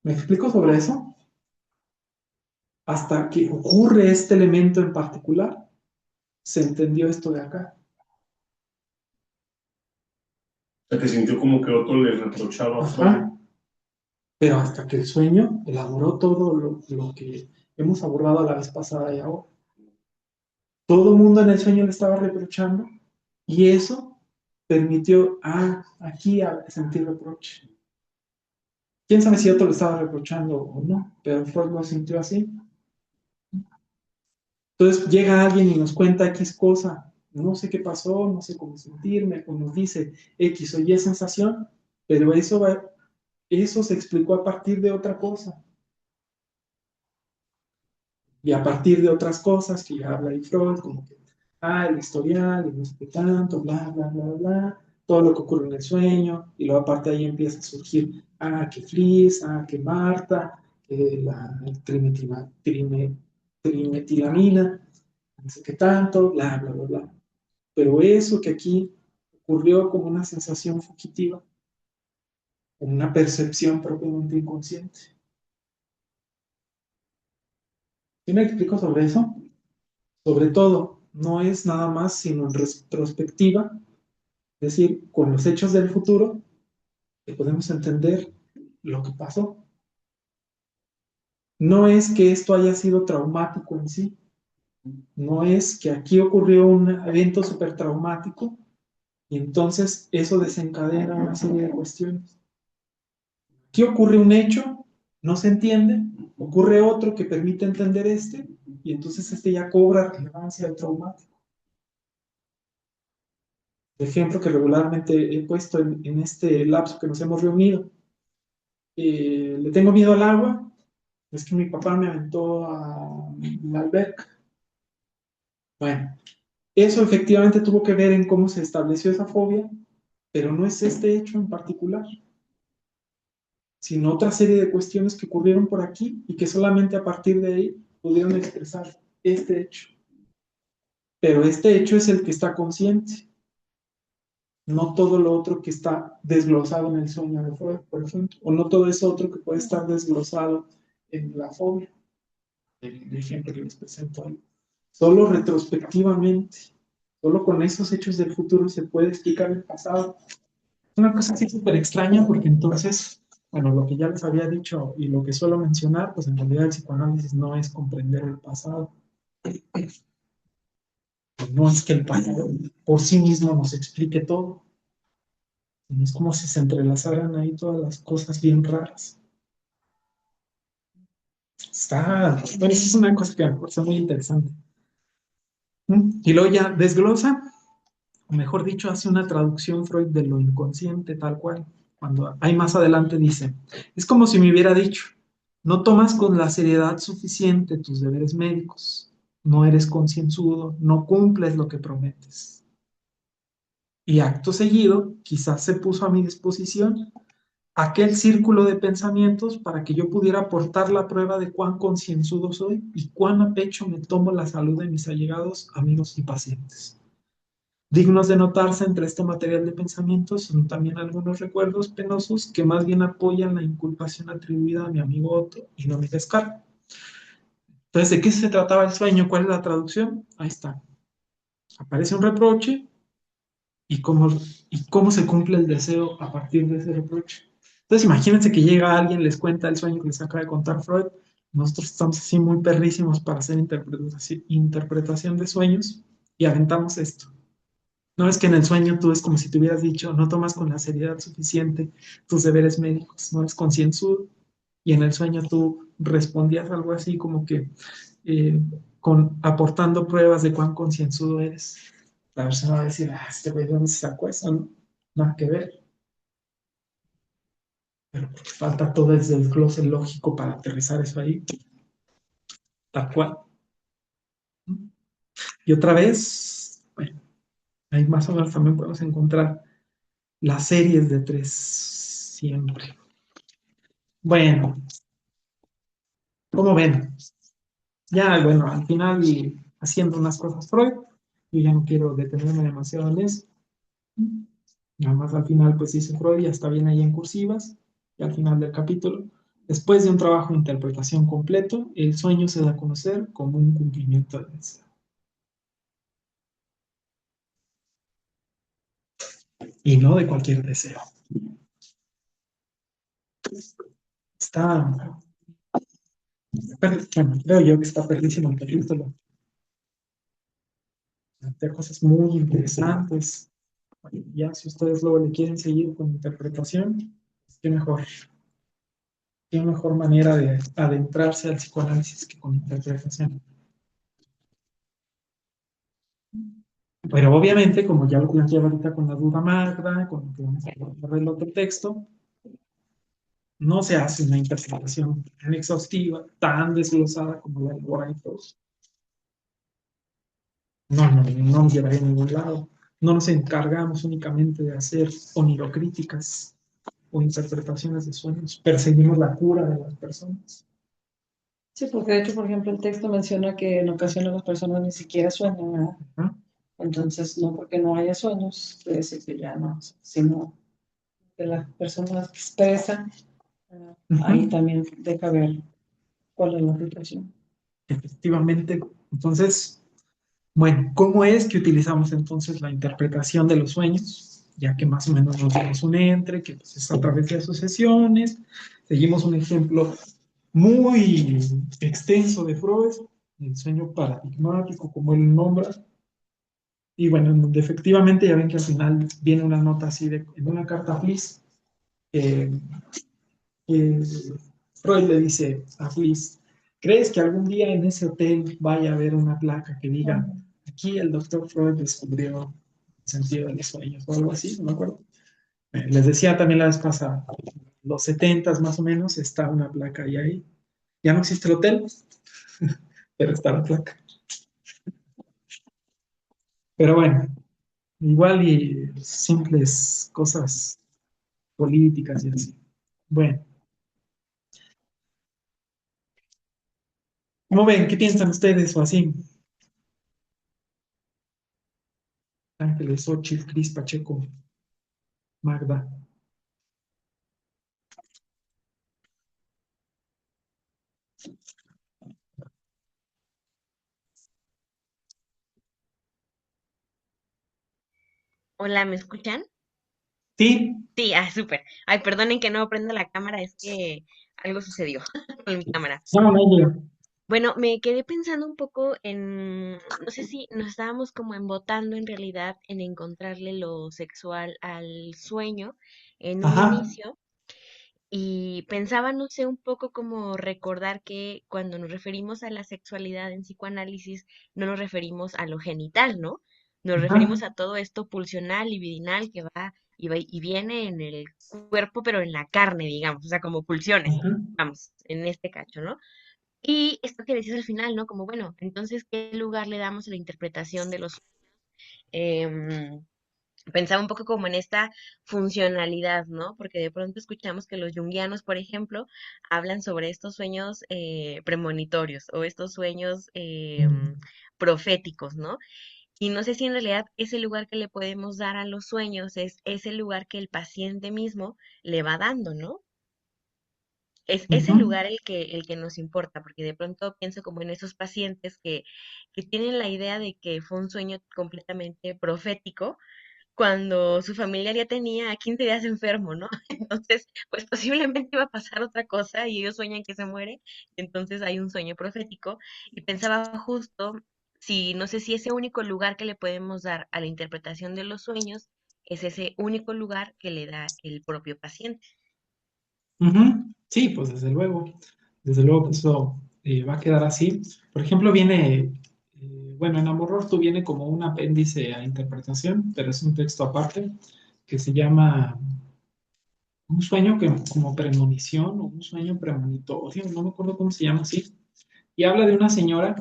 ¿Me explico sobre eso? Hasta que ocurre este elemento en particular, se entendió esto de acá. O sea, que sintió como que Otto le reprochaba a Freud. Ajá. Pero hasta que el sueño elaboró todo lo que hemos abordado la vez pasada y ahora. Todo el mundo en el sueño le estaba reprochando y eso permitió aquí a sentir reproche. Quién sabe si otro le estaba reprochando o no, pero Freud lo sintió así. Entonces llega alguien y nos cuenta X cosa, no sé qué pasó, no sé cómo sentirme, o nos dice X o Y sensación, pero eso se explicó a partir de otra cosa. Y a partir de otras cosas que ya habla ahí Freud, como que, el historial, y no sé qué tanto, bla, bla, bla, bla, todo lo que ocurre en el sueño, y luego aparte ahí empieza a surgir, que Fliss, que Marta, que la trimetilamina, no sé qué tanto, bla, bla, bla, bla. Pero eso que aquí ocurrió como una sensación fugitiva, como una percepción propiamente inconsciente. ¿Sí me explico sobre eso? Sobre todo, no es nada más sino en retrospectiva, es decir, con los hechos del futuro, que podemos entender lo que pasó. No es que esto haya sido traumático en sí, no es que aquí ocurrió un evento súper traumático y entonces eso desencadena una serie de cuestiones. Aquí ocurre un hecho, no se entiende, ocurre otro que permite entender este, y entonces este ya cobra relevancia al traumático. El ejemplo que regularmente he puesto en este lapso que nos hemos reunido. Le tengo miedo al agua, es que mi papá me aventó a la alberca. Bueno, eso efectivamente tuvo que ver en cómo se estableció esa fobia, pero no es este hecho en particular, sino otra serie de cuestiones que ocurrieron por aquí y que solamente a partir de ahí pudieron expresar este hecho. Pero este hecho es el que está consciente, no todo lo otro que está desglosado en el sueño de Freud, por ejemplo, o no todo eso otro que puede estar desglosado en la fobia, el ejemplo que les presento ahí. Solo retrospectivamente, solo con esos hechos del futuro se puede explicar el pasado. Es una cosa así súper extraña porque entonces, bueno, lo que ya les había dicho y lo que suelo mencionar, pues en realidad el psicoanálisis no es comprender el pasado. No es que el pasado por sí mismo nos explique todo. Es como si se entrelazaran ahí todas las cosas bien raras. Bueno, eso es una cosa que me parece muy interesante. Y luego ya desglosa, o mejor dicho, hace una traducción Freud de lo inconsciente tal cual. Cuando hay más adelante dice, es como si me hubiera dicho, no tomas con la seriedad suficiente tus deberes médicos, no eres concienzudo, no cumples lo que prometes. Y acto seguido, quizás se puso a mi disposición aquel círculo de pensamientos para que yo pudiera aportar la prueba de cuán concienzudo soy y cuán a pecho me tomo la salud de mis allegados, amigos y pacientes. Dignos de notarse entre este material de pensamientos son también algunos recuerdos penosos que más bien apoyan la inculpación atribuida a mi amigo Otto y no mi descargo. Entonces, ¿de qué se trataba el sueño? ¿Cuál es la traducción? Ahí está. Aparece un reproche y cómo se cumple el deseo a partir de ese reproche. Entonces, imagínense que llega alguien, les cuenta el sueño que les acaba de contar Freud. Nosotros estamos así muy perrísimos para hacer interpretación de sueños y aventamos esto. No es que en el sueño tú es como si te hubieras dicho, no tomas con la seriedad suficiente tus deberes médicos, no eres concienzudo. Y en el sueño tú respondías algo así como que aportando pruebas de cuán concienzudo eres. La persona va a decir, este güey, ¿de dónde se sacó eso? No, nada que ver. Pero porque falta todo el desglose lógico para aterrizar eso ahí, tal cual. Y otra vez, bueno, ahí más o menos también podemos encontrar las series de tres siempre. Bueno, ¿cómo ven? Ya, bueno, al final haciendo unas cosas Freud, yo ya no quiero detenerme demasiado en eso. Nada más al final, pues dice Freud, ya está bien ahí en cursivas, y al final del capítulo, después de un trabajo de interpretación completo, el sueño se da a conocer como un cumplimiento de deseo. Y no de cualquier deseo. Está, bueno, creo yo que está perrísimo el capítulo. Hay cosas muy interesantes. Ya, si ustedes luego le quieren seguir con interpretación, qué mejor. Qué mejor manera de adentrarse al psicoanálisis que con interpretación. Pero obviamente, como ya lo planteé ahorita con la duda magna, con lo que vamos a ver el otro texto, no se hace una interpretación tan exhaustiva, tan desglosada como la de Whitehouse. No nos llevaría a ningún lado. No nos encargamos únicamente de hacer onirocríticas o interpretaciones de sueños. Perseguimos la cura de las personas. Sí, porque de hecho, por ejemplo, el texto menciona que en ocasiones las personas ni siquiera sueñan, ¿verdad? ¿No? Entonces, no porque no haya sueños, quiere decir que ya no, sino que las personas que expresan, ahí también deja ver cuál es la situación. Efectivamente. Entonces, Bueno, ¿cómo es que utilizamos entonces la interpretación de los sueños? Ya que más o menos nos dimos un entre, que pues, es a través de asociaciones. Seguimos un ejemplo muy extenso de Freud, el sueño paradigmático, como él nombra. Y bueno, en donde efectivamente ya ven que al final viene una nota así en una carta a Fliss, eh, eh, Freud le dice a Fliss, ¿crees que algún día en ese hotel vaya a haber una placa que diga, aquí el doctor Freud descubrió el sentido de los sueños o algo así? No me acuerdo. Les decía también la vez pasada, los 70 más o menos, está una placa ahí. Ya no existe el hotel, pero está la placa. Pero bueno, igual y simples cosas políticas y así. Bueno, ¿cómo ven? ¿Qué piensan ustedes o así? Ángeles, Xochitl, Cris, Pacheco, Magda. Hola, ¿me escuchan? Sí, Sí, súper. Ay, perdonen que no prenda la cámara, es que algo sucedió con mi cámara. no, no, Bueno, me quedé pensando un poco en, no sé si nos estábamos como embotando en realidad en encontrarle lo sexual al sueño en un ajá, inicio y pensaba, no sé, un poco como recordar que cuando nos referimos a la sexualidad en psicoanálisis no nos referimos a lo genital, ¿no? Nos ajá, referimos a todo esto pulsional, libidinal que va y viene en el cuerpo, pero en la carne, digamos, o sea, como pulsiones, ajá, vamos, en este cacho, ¿no? Y esto que decías al final, ¿no? Como, bueno, entonces, ¿qué lugar le damos a la interpretación de los... em, pensaba un poco como en esta funcionalidad, ¿no? Porque de pronto escuchamos que los junguianos, por ejemplo, hablan sobre estos sueños premonitorios o estos sueños proféticos, ¿no? Y no sé si en realidad ese lugar que le podemos dar a los sueños es ese lugar que el paciente mismo le va dando, ¿no? Es ese ujú, lugar el que nos importa, porque de pronto pienso como en esos pacientes que tienen la idea de que fue un sueño completamente profético, cuando su familiar ya tenía 15 días enfermo, ¿no? Entonces, pues posiblemente iba a pasar otra cosa y ellos sueñan que se muere, entonces hay un sueño profético y pensaba justo si, no sé si ese único lugar que le podemos dar a la interpretación de los sueños es ese único lugar que le da el propio paciente. ujú. Sí, pues desde luego que eso va a quedar así. Por ejemplo, viene, bueno, en Amor Rorto viene como un apéndice a interpretación, pero es un texto aparte que se llama un sueño que, como premonición o un sueño premonitorio, no me acuerdo cómo se llama así, y habla de una señora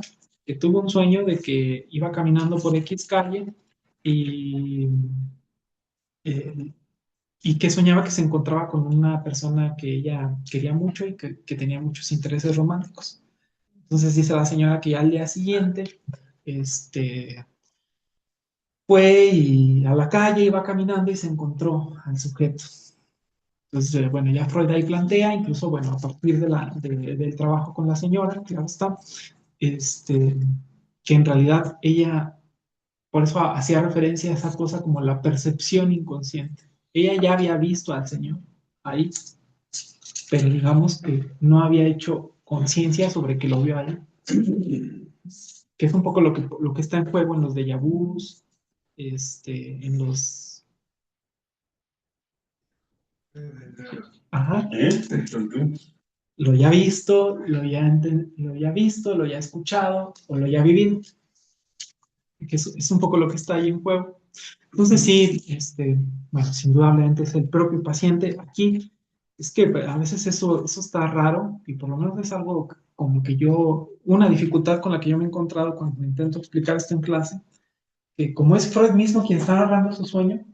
que tuvo un sueño de que iba caminando por X calle y, eh, y que soñaba que se encontraba con una persona que ella quería mucho y que tenía muchos intereses románticos. Entonces dice la señora que ya al día siguiente, este, fue y a la calle, iba caminando y se encontró al sujeto. Entonces, bueno, ya Freud ahí plantea, incluso, bueno, a partir del trabajo con la señora, claro está, este, que en realidad ella, por eso hacía referencia a esa cosa como la percepción inconsciente. Ella ya había visto al Señor ahí, pero digamos que no había hecho conciencia sobre que lo vio ahí, que es un poco lo que está en juego en los déjà vus, en los... Ajá, ¿Qué? lo ya visto, lo ya escuchado o lo ya vivido, que es un poco lo que está ahí en juego. Entonces sí, bueno, indudablemente es el propio paciente. Aquí es que a veces eso está raro y por lo menos es algo como que una dificultad con la que yo me he encontrado cuando intento explicar esto en clase, que como es Freud mismo quien está narrando su sueño,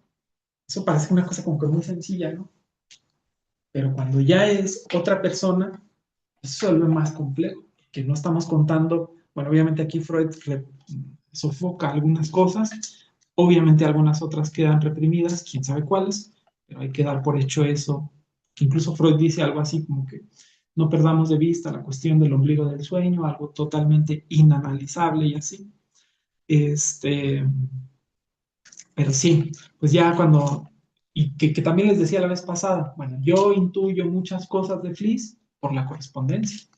eso parece una cosa como que muy sencilla, ¿no? Pero cuando ya es otra persona, eso se vuelve más complejo, que no estamos contando, bueno, obviamente aquí Freud sofoca algunas cosas, obviamente algunas otras quedan reprimidas, quién sabe cuáles, pero hay que dar por hecho eso, que incluso Freud dice algo así como que no perdamos de vista la cuestión del ombligo del sueño, algo totalmente inanalizable y así. Pero sí, pues ya cuando, y que también les decía la vez pasada, bueno, yo intuyo muchas cosas de Fliss por la correspondencia.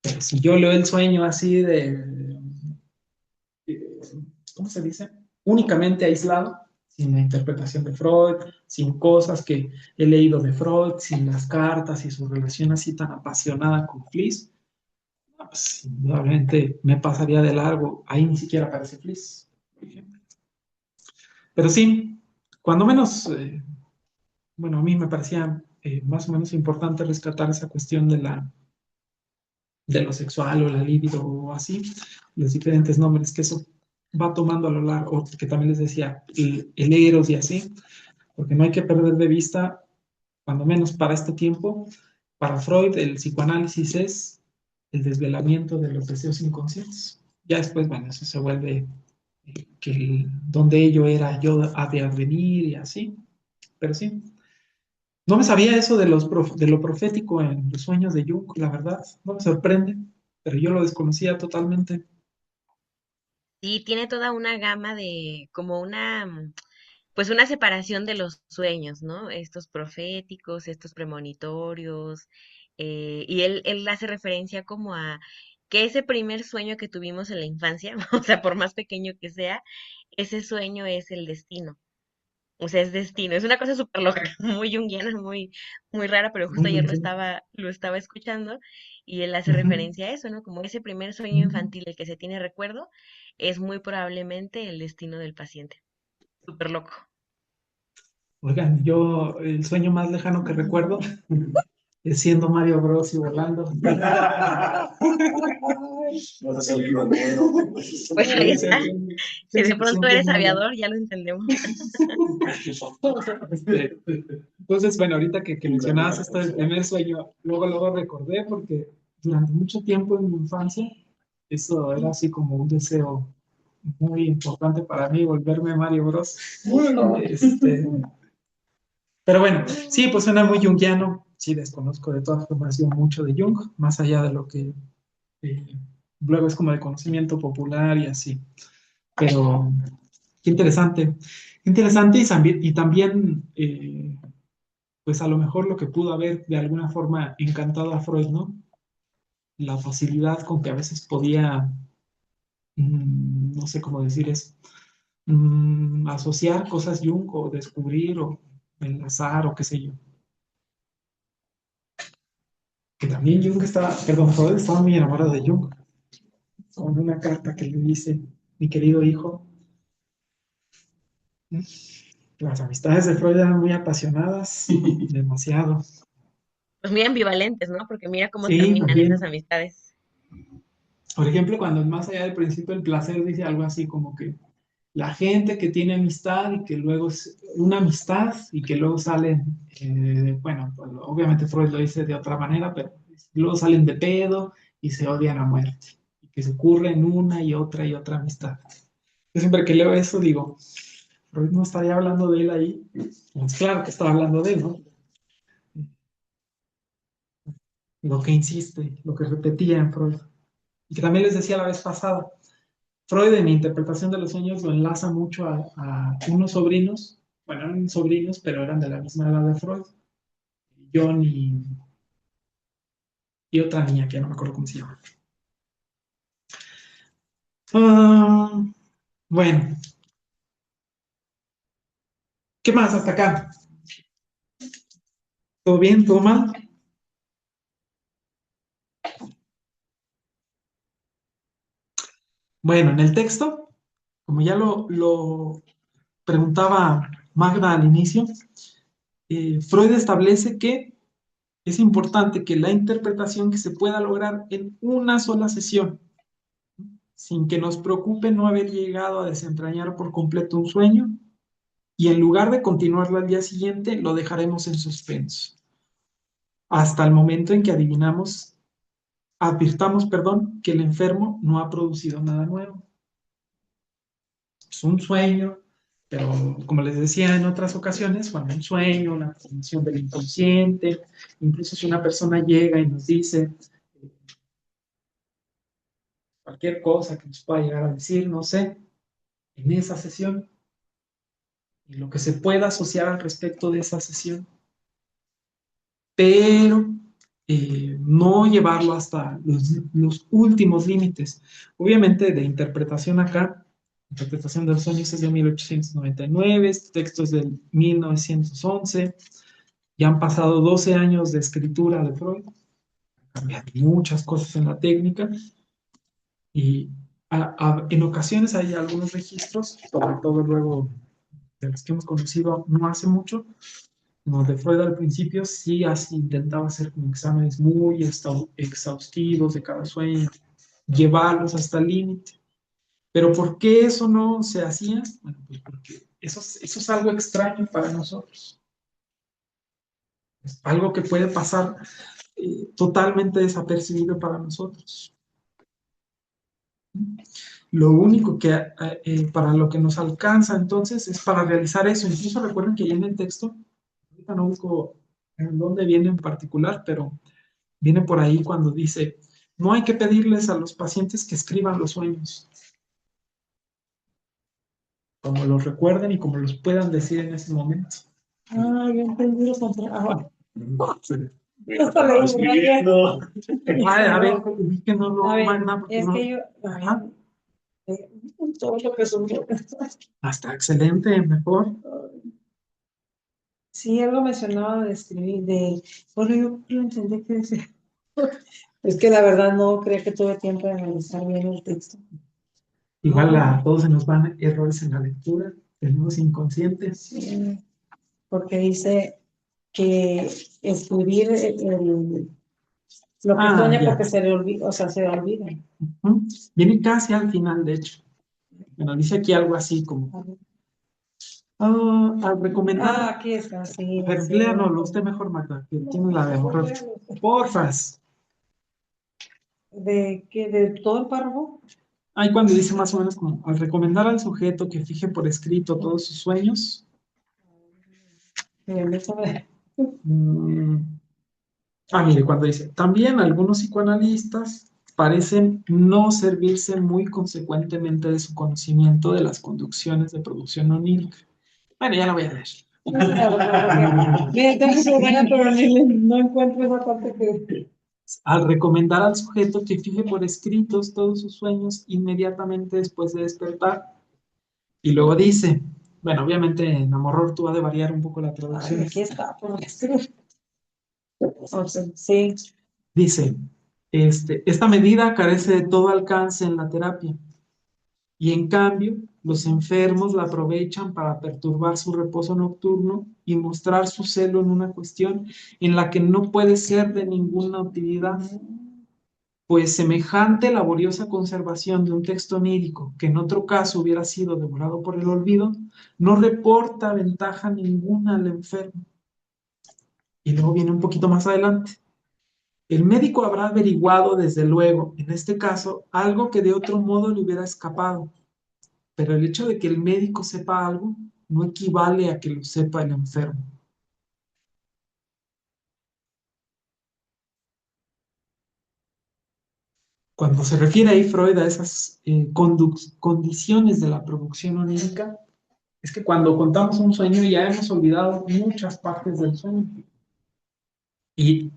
Pero si yo leo el sueño así de, ¿cómo se dice? Únicamente aislado, sin la interpretación de Freud, sin cosas que he leído de Freud, sin las cartas y su relación así tan apasionada con Fliss, pues, indudablemente me pasaría de largo. Ahí ni siquiera aparece Fliss, por ejemplo. Pero sí, cuando menos, bueno, a mí me parecía más o menos importante rescatar esa cuestión de lo sexual o la libido o así, los diferentes nombres que eso va tomando a lo largo, o que también les decía, el eros y así, porque no hay que perder de vista, cuando menos para este tiempo, para Freud el psicoanálisis es el desvelamiento de los deseos inconscientes. Ya después, bueno, eso se vuelve donde ello era yo ha de advenir y así, pero sí. No me sabía eso de lo profético en los sueños de Jung, la verdad, no me sorprende, pero yo lo desconocía totalmente. Sí, tiene toda una gama de, como una, pues una separación de los sueños, ¿no? Estos proféticos, estos premonitorios, y él hace referencia como a que ese primer sueño que tuvimos en la infancia, o sea, por más pequeño que sea, ese sueño es el destino. O sea, es destino. Es una cosa súper loca, muy junguiana, muy rara, pero justo Muy ayer bien. lo estaba escuchando y él hace Ujú. referencia a eso, ¿no? Como ese primer sueño Mm. infantil, el que se tiene recuerdo, es muy probablemente el destino del paciente. Súper loco. Oigan, yo el sueño más lejano que recuerdo es siendo Mario Bros y volando. Vas a ser pionero. Pues ahí está. Si de Sí, pronto siempre eres Mario. aviador, ya lo entendemos. Entonces, bueno, ahorita que mencionabas esto del primer sueño, luego recordé porque durante mucho tiempo en mi infancia, eso era así como un deseo muy importante para mí, volverme Mario Bros. Pero bueno, sí, pues suena muy junguiano. Sí, desconozco de todas formas yo mucho de Jung, más allá de lo que eh, luego es como de conocimiento popular y así. Pero qué interesante. Interesante y también, pues a lo mejor lo que pudo haber de alguna forma encantado a Freud, ¿no? La facilidad con que a veces podía, no sé cómo decir eso, asociar cosas Jung o descubrir o enlazar o qué sé yo. Que también Jung estaba, perdón, Freud estaba muy enamorado de Jung, con una carta que le dice, mi querido hijo, las amistades de Freud eran muy apasionadas, demasiado. Pues muy ambivalentes, ¿no? Porque mira cómo Sí, terminan esas también. amistades. Por ejemplo, cuando en más allá del principio del placer dice algo así como que la gente que tiene amistad y que luego es una amistad y que luego salen, bueno, pues, obviamente Freud lo dice de otra manera, pero luego salen de pedo y se odian a muerte. Y que se ocurren una y otra amistad. Yo siempre que leo eso digo, Freud no estaría hablando de él ahí. Pues claro que estaba hablando de él, ¿no? Lo que insiste, lo que repetía en Freud. Y que también les decía la vez pasada, Freud en mi interpretación de los sueños lo enlaza mucho a unos sobrinos, bueno, eran sobrinos, pero eran de la misma edad de Freud, John y otra niña que ya no me acuerdo cómo se llama. Ah, bueno, ¿qué más hasta acá? ¿Todo bien? ¿Todo mal? Bueno, en el texto, como ya lo preguntaba Magda al inicio, Freud establece que es importante que la interpretación que se pueda lograr en una sola sesión, sin que nos preocupe no haber llegado a desentrañar por completo un sueño, y en lugar de continuarlo al día siguiente, lo dejaremos en suspenso, hasta el momento en que advirtamos, perdón, que el enfermo no ha producido nada nuevo. Es un sueño, pero como les decía en otras ocasiones, cuando un sueño, una formación del inconsciente, incluso si una persona llega y nos dice, cualquier cosa que nos pueda llegar a decir, no sé, en esa sesión y lo que se pueda asociar al respecto de esa sesión, pero no llevarlo hasta los últimos límites. Obviamente de interpretación acá, interpretación de los sueños es de 1899, este texto es del 1911, ya han pasado 12 años de escritura de Freud, han cambiado muchas cosas en la técnica y en ocasiones hay algunos registros, sobre todo luego de los que hemos conocido no hace mucho, no, de Freud al principio sí así intentaba hacer como exámenes muy exhaustivos de cada sueño, llevarlos hasta el límite. Pero ¿por qué eso no se hacía? Bueno, pues porque eso es algo extraño para nosotros. Es algo que puede pasar totalmente desapercibido para nosotros. Lo único que para lo que nos alcanza entonces es para realizar eso. Incluso recuerden que ya en el texto, ahorita no busco en dónde viene en particular, pero viene por ahí cuando dice, no hay que pedirles a los pacientes que escriban los sueños, como los recuerden y como los puedan decir en ese momento. Ah, yo entendí lo contrario. Hasta leí, escribiendo. A ver, que no lo A ver, magna, porque es no. que yo, Ajá. eh, todo lo que son. Hasta excelente, mejor. Sí, algo mencionaba de escribir, bueno, yo lo entendí que decía. Es que la verdad no creo que tuve tiempo de analizar bien el texto. Igual a todos se nos van errores en la lectura, tenemos inconscientes. Sí, porque dice que escribir lo que sueña Ya. porque se le olvida, o sea, se le olvida. Ujú. Viene casi al final, de hecho. Bueno, dice aquí algo así como, al recomendar, Aquí está, sí. a ver, Sí. léanoslo usted mejor, Magda, que tiene la de ahorrar. Porfas. ¿De qué? ¿De todo el párrafo? Ahí cuando dice más o menos como, al recomendar al sujeto que fije por escrito todos sus sueños, Sobre- mm, mire, cuando dice, también algunos psicoanalistas parecen no servirse muy consecuentemente de su conocimiento de las conducciones de producción onírica. Bueno, ya la voy a leer. Mira, tengo que ver, pero no encuentro esa parte que... Al recomendar al sujeto que fije por escritos todos sus sueños inmediatamente después de despertar. Y luego dice, bueno, obviamente en Amor tú ha de variar un poco la traducción. Aquí está, por escribir. O sea, sí. Dice, esta medida carece de todo alcance en la terapia y en cambio los enfermos la aprovechan para perturbar su reposo nocturno y mostrar su celo en una cuestión en la que no puede ser de ninguna utilidad, pues semejante laboriosa conservación de un texto onírico que en otro caso hubiera sido devorado por el olvido, no reporta ventaja ninguna al enfermo. Y luego viene un poquito más adelante. El médico habrá averiguado, desde luego, en este caso, algo que de otro modo le hubiera escapado, pero el hecho de que el médico sepa algo no equivale a que lo sepa el enfermo. Cuando se refiere ahí Freud a esas condiciones de la producción onírica, es que cuando contamos un sueño ya hemos olvidado muchas partes del sueño. Y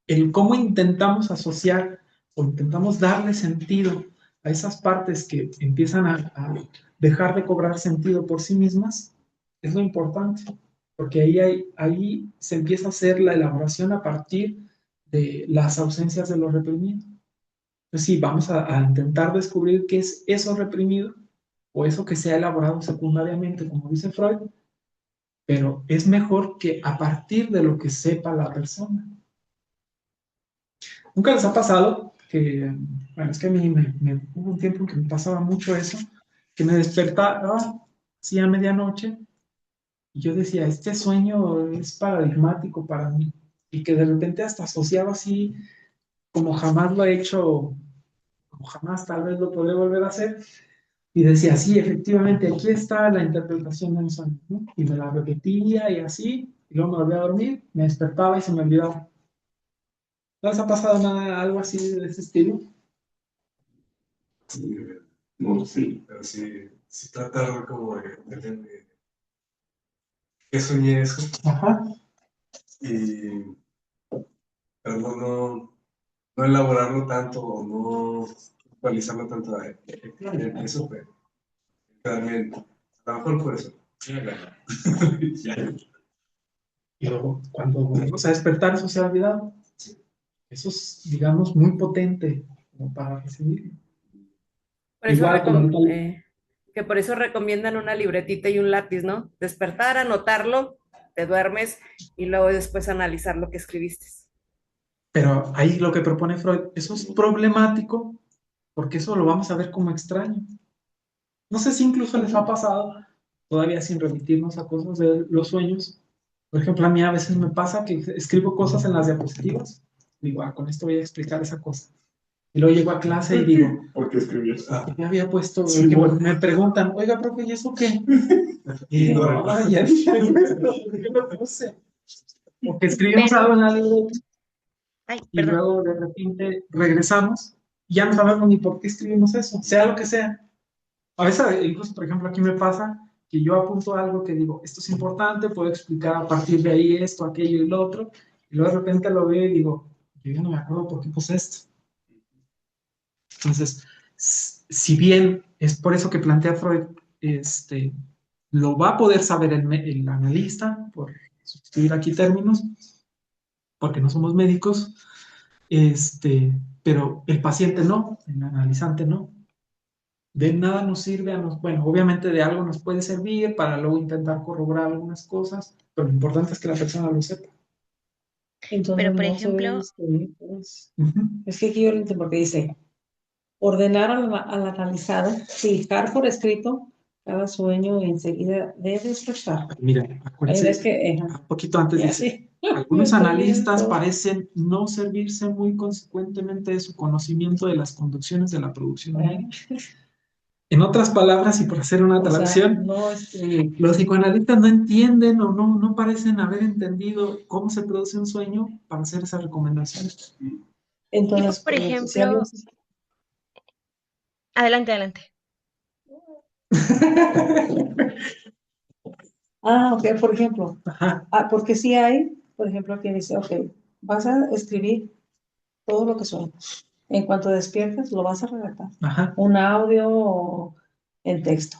el cómo intentamos asociar o intentamos darle sentido a esas partes que empiezan a dejar de cobrar sentido por sí mismas, es lo importante, porque ahí se empieza a hacer la elaboración a partir de las ausencias de lo reprimido. Entonces sí, vamos a intentar descubrir qué es eso reprimido o eso que se ha elaborado secundariamente, como dice Freud, pero es mejor que a partir de lo que sepa la persona. ¿Nunca les ha pasado que, bueno, es que a mí hubo un tiempo en que me pasaba mucho eso, que me despertaba así a medianoche y yo decía, este sueño es paradigmático para mí y que de repente hasta asociaba así como jamás lo he hecho, como jamás tal vez lo podré volver a hacer y decía, sí, efectivamente, aquí está la interpretación de un sueño, ¿no? Y me la repetía y así, y luego me volvía a dormir, me despertaba y se me olvidaba. ¿No les ha pasado nada, algo así de ese estilo? Sí, no, sí. Pero sí tratar como de entender qué soñé eso, Ajá. y, pero no elaborarlo tanto o no actualizarlo tanto. Efectivamente, eso fue. Realmente, a lo mejor por eso. Ya. Y luego, cuando volvemos a despertar, eso se ha olvidado. Eso es, digamos, muy potente como para recibir. Por eso Igual como ahorita, que por eso recomiendan una libretita y un lápiz, ¿no? Despertar, anotarlo, te duermes y luego después analizar lo que escribiste. pero ahí lo que propone Freud, eso es problemático porque eso lo vamos a ver como extraño. No sé si incluso les ha pasado, todavía sin remitirnos a cosas de los sueños. Por ejemplo, a mí a veces me pasa que escribo cosas en las diapositivas. Digo, con esto voy a explicar esa cosa. Y luego llego a clase y digo, ¿Por qué escribías? me había puesto, Sí, que bueno. me preguntan, oiga, profe, ¿y eso qué? Y digo, ay, ya dije, ¿por qué lo puse? Porque escribimos Pero, algo en la libreta ay, y perdón. luego de repente regresamos y ya no sabemos ni por qué escribimos eso, sea lo que sea. A veces, incluso, por ejemplo, aquí me pasa que yo apunto algo que digo, esto es importante, puedo explicar a partir de ahí esto, aquello y lo otro, y luego de repente lo veo y digo, yo ya no me acuerdo por qué puse esto. Entonces, si bien es por eso que plantea Freud, lo va a poder saber el analista, por sustituir aquí términos, porque no somos médicos, pero el paciente no, el analizante no. De nada nos sirve bueno, obviamente de algo nos puede servir para luego intentar corroborar algunas cosas, pero lo importante es que la persona lo sepa. Entonces Pero, por no se debe ejemplo, escribir, pues. Ujú. Es que aquí yo lo entiendo porque dice, ordenar al analizado, fijar por escrito cada sueño y enseguida debe expresar. Mira, Ahí acuérdense, ves que, un poquito antes y dice, así. algunos Está bien analistas todo. parecen no servirse muy consecuentemente de su conocimiento de las conducciones de la producción humana. En otras palabras, y por hacer una O sea, traducción, no escribir. los psicoanalistas no entienden o no parecen haber entendido cómo se produce un sueño para hacer esas recomendaciones. yo, Entonces, por si hablas. ejemplo, adelante, adelante. Ok, por ejemplo. Ajá, Porque sí hay, por ejemplo, quien dice, ok, vas a escribir todo lo que sueñas. En cuanto despiertes, lo vas a redactar. ajá. Un audio o en texto.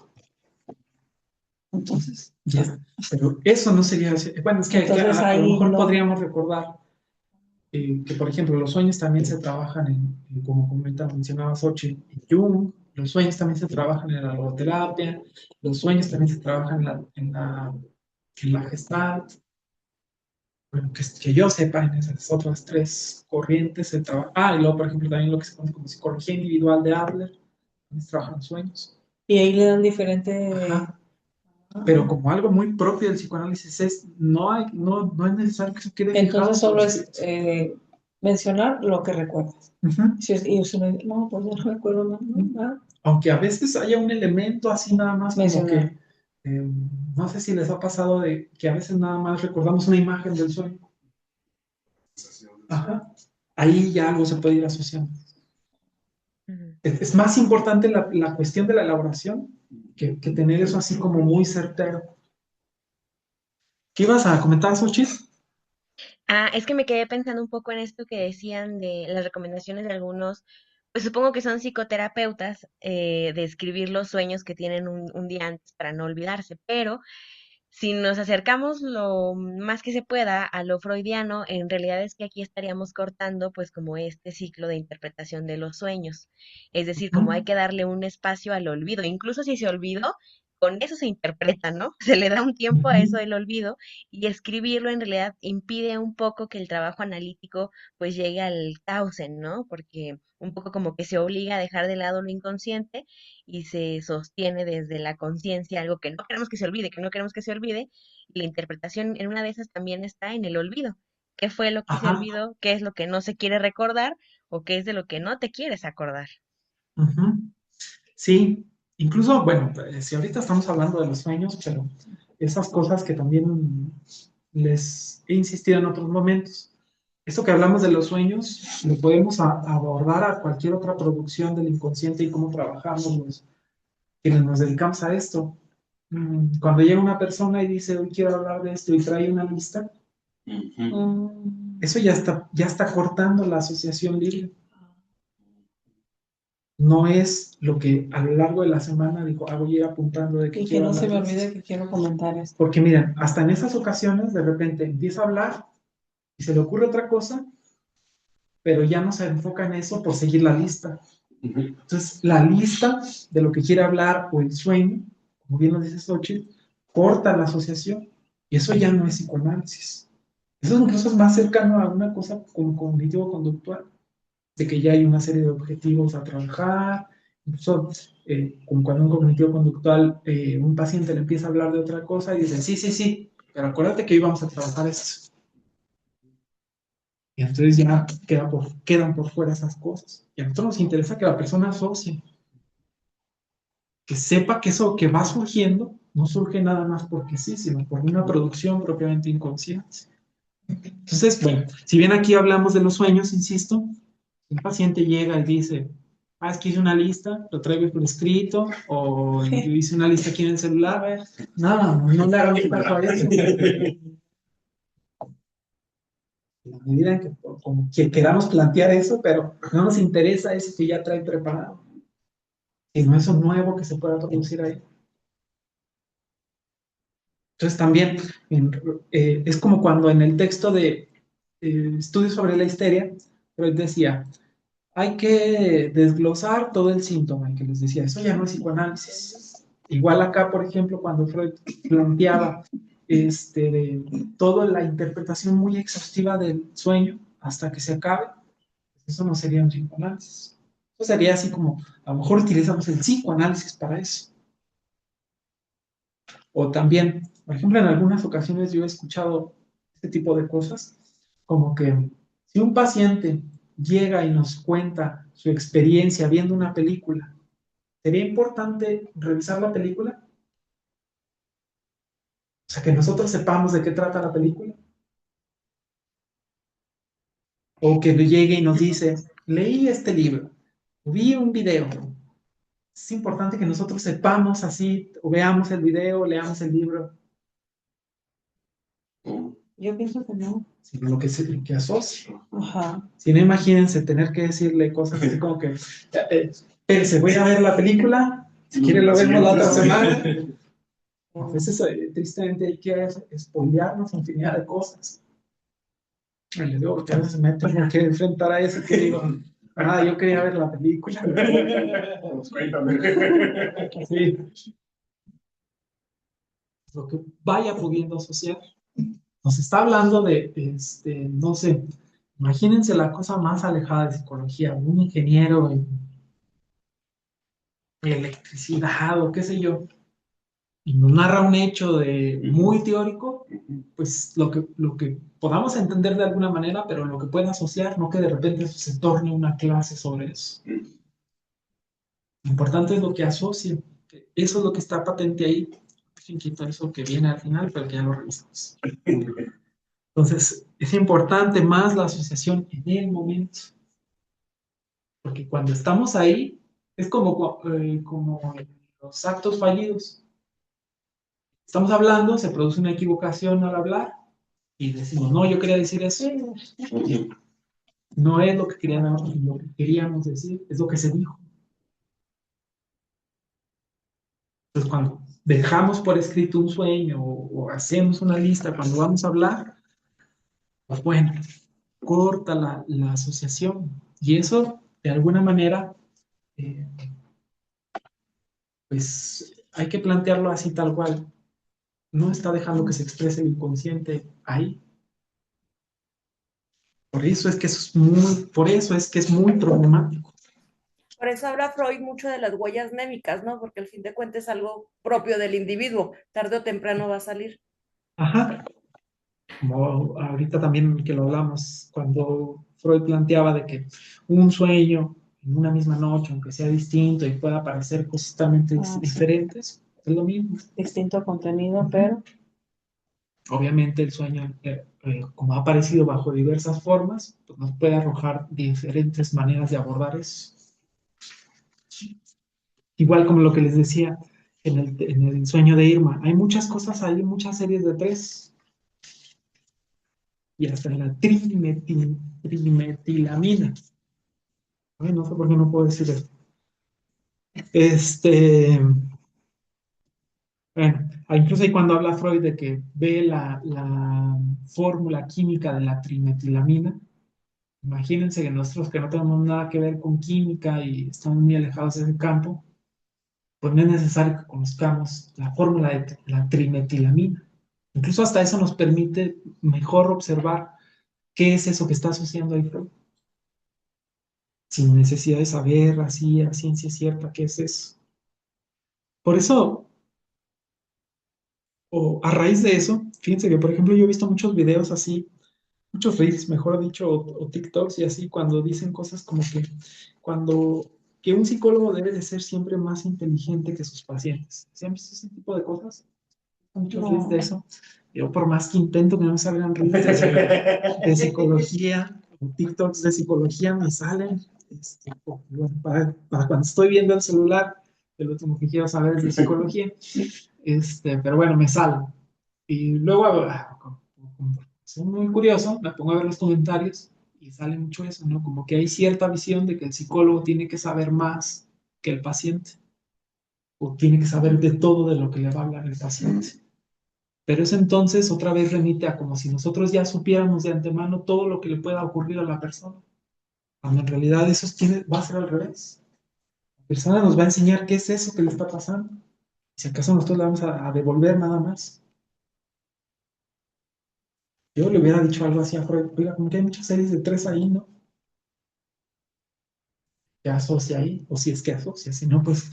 Entonces, Ya, pero eso no sería así. Bueno, es que entonces a lo ahí mejor no. podríamos recordar que, por ejemplo, los sueños también se trabajan como mencionaba Xochitl, en Jung, los sueños también se trabajan en la logoterapia, los sueños también se trabajan en la Gestalt. Bueno, que yo sepa, en esas otras tres corrientes se trabaja. Y luego, por ejemplo, también lo que se conoce como psicología individual de Adler, también se trabajan sueños. Y ahí le dan diferente. Ajá. Pero como algo muy propio del psicoanálisis no es necesario que se quede fijado. Entonces solo es mencionar lo que recuerdas. Ujú. Y usted me dice, no, pues yo no me acuerdo nada. Aunque a veces haya un elemento así nada más como Mencionar. que, no sé si les ha pasado de que a veces nada más recordamos una imagen del sueño. Ajá. Ahí ya algo se puede ir asociando. Ujú. Es más importante la cuestión de la elaboración que tener eso así como muy certero. ¿Qué ibas a comentar, Xochitl? Es que me quedé pensando un poco en esto que decían de las recomendaciones de algunos, pues supongo que son psicoterapeutas, de escribir los sueños que tienen un día antes para no olvidarse, pero si nos acercamos lo más que se pueda a lo freudiano, en realidad es que aquí estaríamos cortando pues como este ciclo de interpretación de los sueños. Es decir, como hay que darle un espacio al olvido, incluso si se olvidó, con eso se interpreta, ¿no? Se le da un tiempo a eso del olvido y escribirlo en realidad impide un poco que el trabajo analítico pues llegue al cauce, ¿no? Porque un poco como que se obliga a dejar de lado lo inconsciente y se sostiene desde la conciencia algo que no queremos que se olvide, que no queremos que se olvide, y la interpretación en una de esas también está en el olvido. ¿Qué fue lo que se Ajá. olvidó? ¿Qué es lo que no se quiere recordar? ¿O qué es de lo que no te quieres acordar? Ujú. Sí, incluso, bueno, si ahorita estamos hablando de los sueños, pero esas cosas que también les he insistido en otros momentos, Esto que hablamos de los sueños, lo podemos abordar a cualquier otra producción del inconsciente y cómo trabajamos quienes nos dedicamos a esto. Cuando llega una persona y dice, hoy quiero hablar de esto y trae una lista, eso ya está cortando la asociación libre. No es lo que a lo largo de la semana digo, voy a ir apuntando de que Y que quiero no se me hablar de olvide esto. que quiero comentar esto. Porque miren, hasta en esas ocasiones de repente empieza a hablar y se le ocurre otra cosa, pero ya no se enfoca en eso por seguir la lista. Entonces, la lista de lo que quiere hablar o el sueño, como bien lo dice Xochitl, corta la asociación. Y eso ya no es psicoanálisis. Eso incluso es más cercano a una cosa como cognitivo-conductual, de que ya hay una serie de objetivos a trabajar. Incluso, como cuando un cognitivo-conductual, un paciente le empieza a hablar de otra cosa y dice, sí, sí, sí, pero acuérdate que hoy vamos a trabajar esto. Y entonces ya quedan por fuera esas cosas. Y a nosotros nos interesa que la persona asocie, que sepa que eso que va surgiendo no surge nada más porque sí, sino por una producción propiamente inconsciente. Entonces, bueno, si bien aquí hablamos de los sueños, insisto, un paciente llega y dice, es que hice una lista, lo traigo por escrito, o yo hice una lista aquí en el celular, nada, no le hagan caso a eso. En la medida en que, como que queramos plantear eso, pero no nos interesa eso que ya trae preparado, sino eso nuevo que se pueda producir ahí. Entonces también es como cuando en el texto de Estudios sobre la histeria, Freud decía, hay que desglosar todo el síntoma, y que les decía, eso ya no es psicoanálisis. Igual acá, por ejemplo, cuando Freud planteaba toda la interpretación muy exhaustiva del sueño hasta que se acabe, eso no sería un psicoanálisis. Eso sería así como, a lo mejor utilizamos el psicoanálisis para eso. O también, por ejemplo, en algunas ocasiones yo he escuchado este tipo de cosas, como que si un paciente llega y nos cuenta su experiencia viendo una película, ¿sería importante revisar la película? O sea, que nosotros sepamos de qué trata la película. O que llegue y nos dice, leí este libro, vi un video. Es importante que nosotros sepamos así, o veamos el video, leamos el libro, Yo pienso que no. sino lo que asocia. Ajá. Si no, imagínense tener que decirle cosas así como que, espérese, voy a ver la película, si quiere lo vemos la otra semana. A veces, tristemente, hay que spoilearnos infinidad de cosas. Y le digo que a veces me tengo que enfrentar a eso, que digo, yo quería ver la película. Sí. Lo que vaya pudiendo asociar. Nos está hablando de, no sé, imagínense la cosa más alejada de psicología, un ingeniero en electricidad o qué sé yo, y nos narra un hecho muy teórico, pues lo que podamos entender de alguna manera, pero lo que pueda asociar, no que de repente eso se torne una clase sobre eso. Lo importante es lo que asocie, eso es lo que está patente ahí. Quito eso que viene al final, pero que ya lo revisamos. Entonces, es importante más la asociación en el momento, porque cuando estamos ahí, es como los actos fallidos. Estamos hablando, se produce una equivocación al hablar y decimos, no, yo quería decir eso. No es lo que queríamos decir, es lo que se dijo. Entonces, cuando dejamos por escrito un sueño o hacemos una lista cuando vamos a hablar, pues bueno, corta la asociación. Y eso, de alguna manera, pues hay que plantearlo así tal cual. No está dejando que se exprese el inconsciente ahí. Por eso es que es muy problemático. Por eso habla Freud mucho de las huellas némicas, ¿no? Porque al fin de cuentas es algo propio del individuo, tarde o temprano va a salir. Ajá. Como ahorita también que lo hablamos, cuando Freud planteaba de que un sueño en una misma noche, aunque sea distinto y pueda parecer cosas totalmente diferentes, es lo mismo. Distinto contenido, pero Obviamente el sueño, como ha aparecido bajo diversas formas, pues nos puede arrojar diferentes maneras de abordar eso. Igual como lo que les decía en el sueño de Irma, hay muchas cosas ahí, muchas series de tres, y hasta en la trimetilamina. Ay, no sé por qué no puedo decir eso. Bueno, incluso ahí cuando habla Freud de que ve la fórmula química de la trimetilamina, imagínense que nosotros que no tenemos nada que ver con química y estamos muy alejados de ese campo, pues no es necesario que conozcamos la fórmula de la trimetilamina. Incluso hasta eso nos permite mejor observar qué es eso que está asociando ahí Freud, sin necesidad de saber así a ciencia cierta qué es eso. Por eso, o a raíz de eso, fíjense que, por ejemplo, yo he visto muchos videos así, muchos reels, mejor dicho, o TikToks y así, cuando dicen cosas como que que un psicólogo debe de ser siempre más inteligente que sus pacientes. ¿Sí han visto ese tipo de cosas? Muchos reels de No. eso. Yo por más que intento que no me salgan reels de psicología, o TikToks de psicología me salen. Bueno, para cuando estoy viendo el celular, el último que quiero saber es de psicología. Pero bueno, me sale. Y luego, como soy muy curioso, me pongo a ver los comentarios y sale mucho eso, ¿no? Como que hay cierta visión de que el psicólogo tiene que saber más que el paciente, o tiene que saber de todo de lo que le va a hablar el paciente. Pero eso entonces otra vez remite a como si nosotros ya supiéramos de antemano todo lo que le pueda ocurrir a la persona, cuando en realidad va a ser al revés. La persona nos va a enseñar qué es eso que le está pasando. Si acaso nosotros le vamos a devolver nada más. Yo le hubiera dicho algo así a Freud, oiga, como que hay muchas series de tres ahí, ¿no? Que asocia ahí, o si es que asocia, si no, pues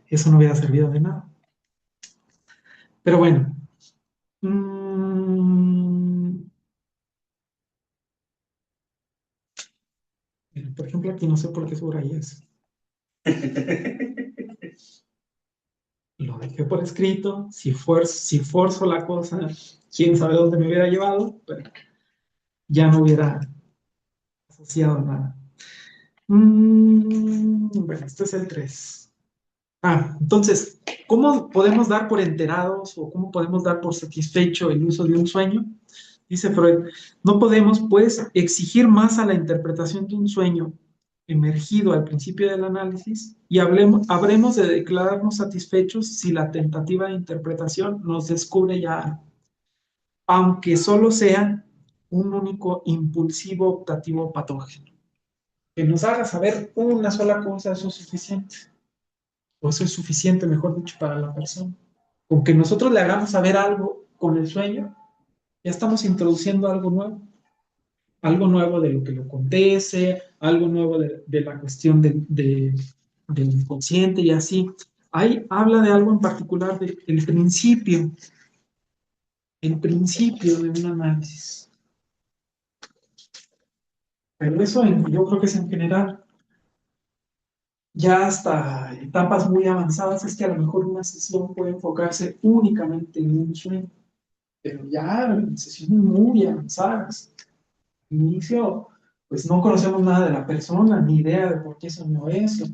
eso no hubiera servido de nada. Pero bueno, por ejemplo, aquí no sé por qué subrayé eso. Lo dejé por escrito, si forzo la cosa, quién sabe dónde me hubiera llevado, pero ya no hubiera asociado nada. Bueno, este es el 3. Entonces, ¿cómo podemos dar por enterados o cómo podemos dar por satisfecho el uso de un sueño? Dice Freud, no podemos, pues, exigir más a la interpretación de un sueño emergido al principio del análisis y habremos de declararnos satisfechos si la tentativa de interpretación nos descubre ya algo, aunque solo sea un único impulsivo optativo patógeno. Que nos haga saber una sola cosa, eso es suficiente. O eso es suficiente, mejor dicho, para la persona. Con que nosotros le hagamos saber algo con el sueño, ya estamos introduciendo algo nuevo de lo que le acontece, algo nuevo de la cuestión del inconsciente y así. Ahí habla de algo en particular, del el principio de un análisis. Pero eso yo creo que es en general. Ya hasta etapas muy avanzadas es que a lo mejor una sesión puede enfocarse únicamente en un sueño, pero ya en sesiones muy avanzadas, al inicio, pues no conocemos nada de la persona, ni idea de por qué soñó eso.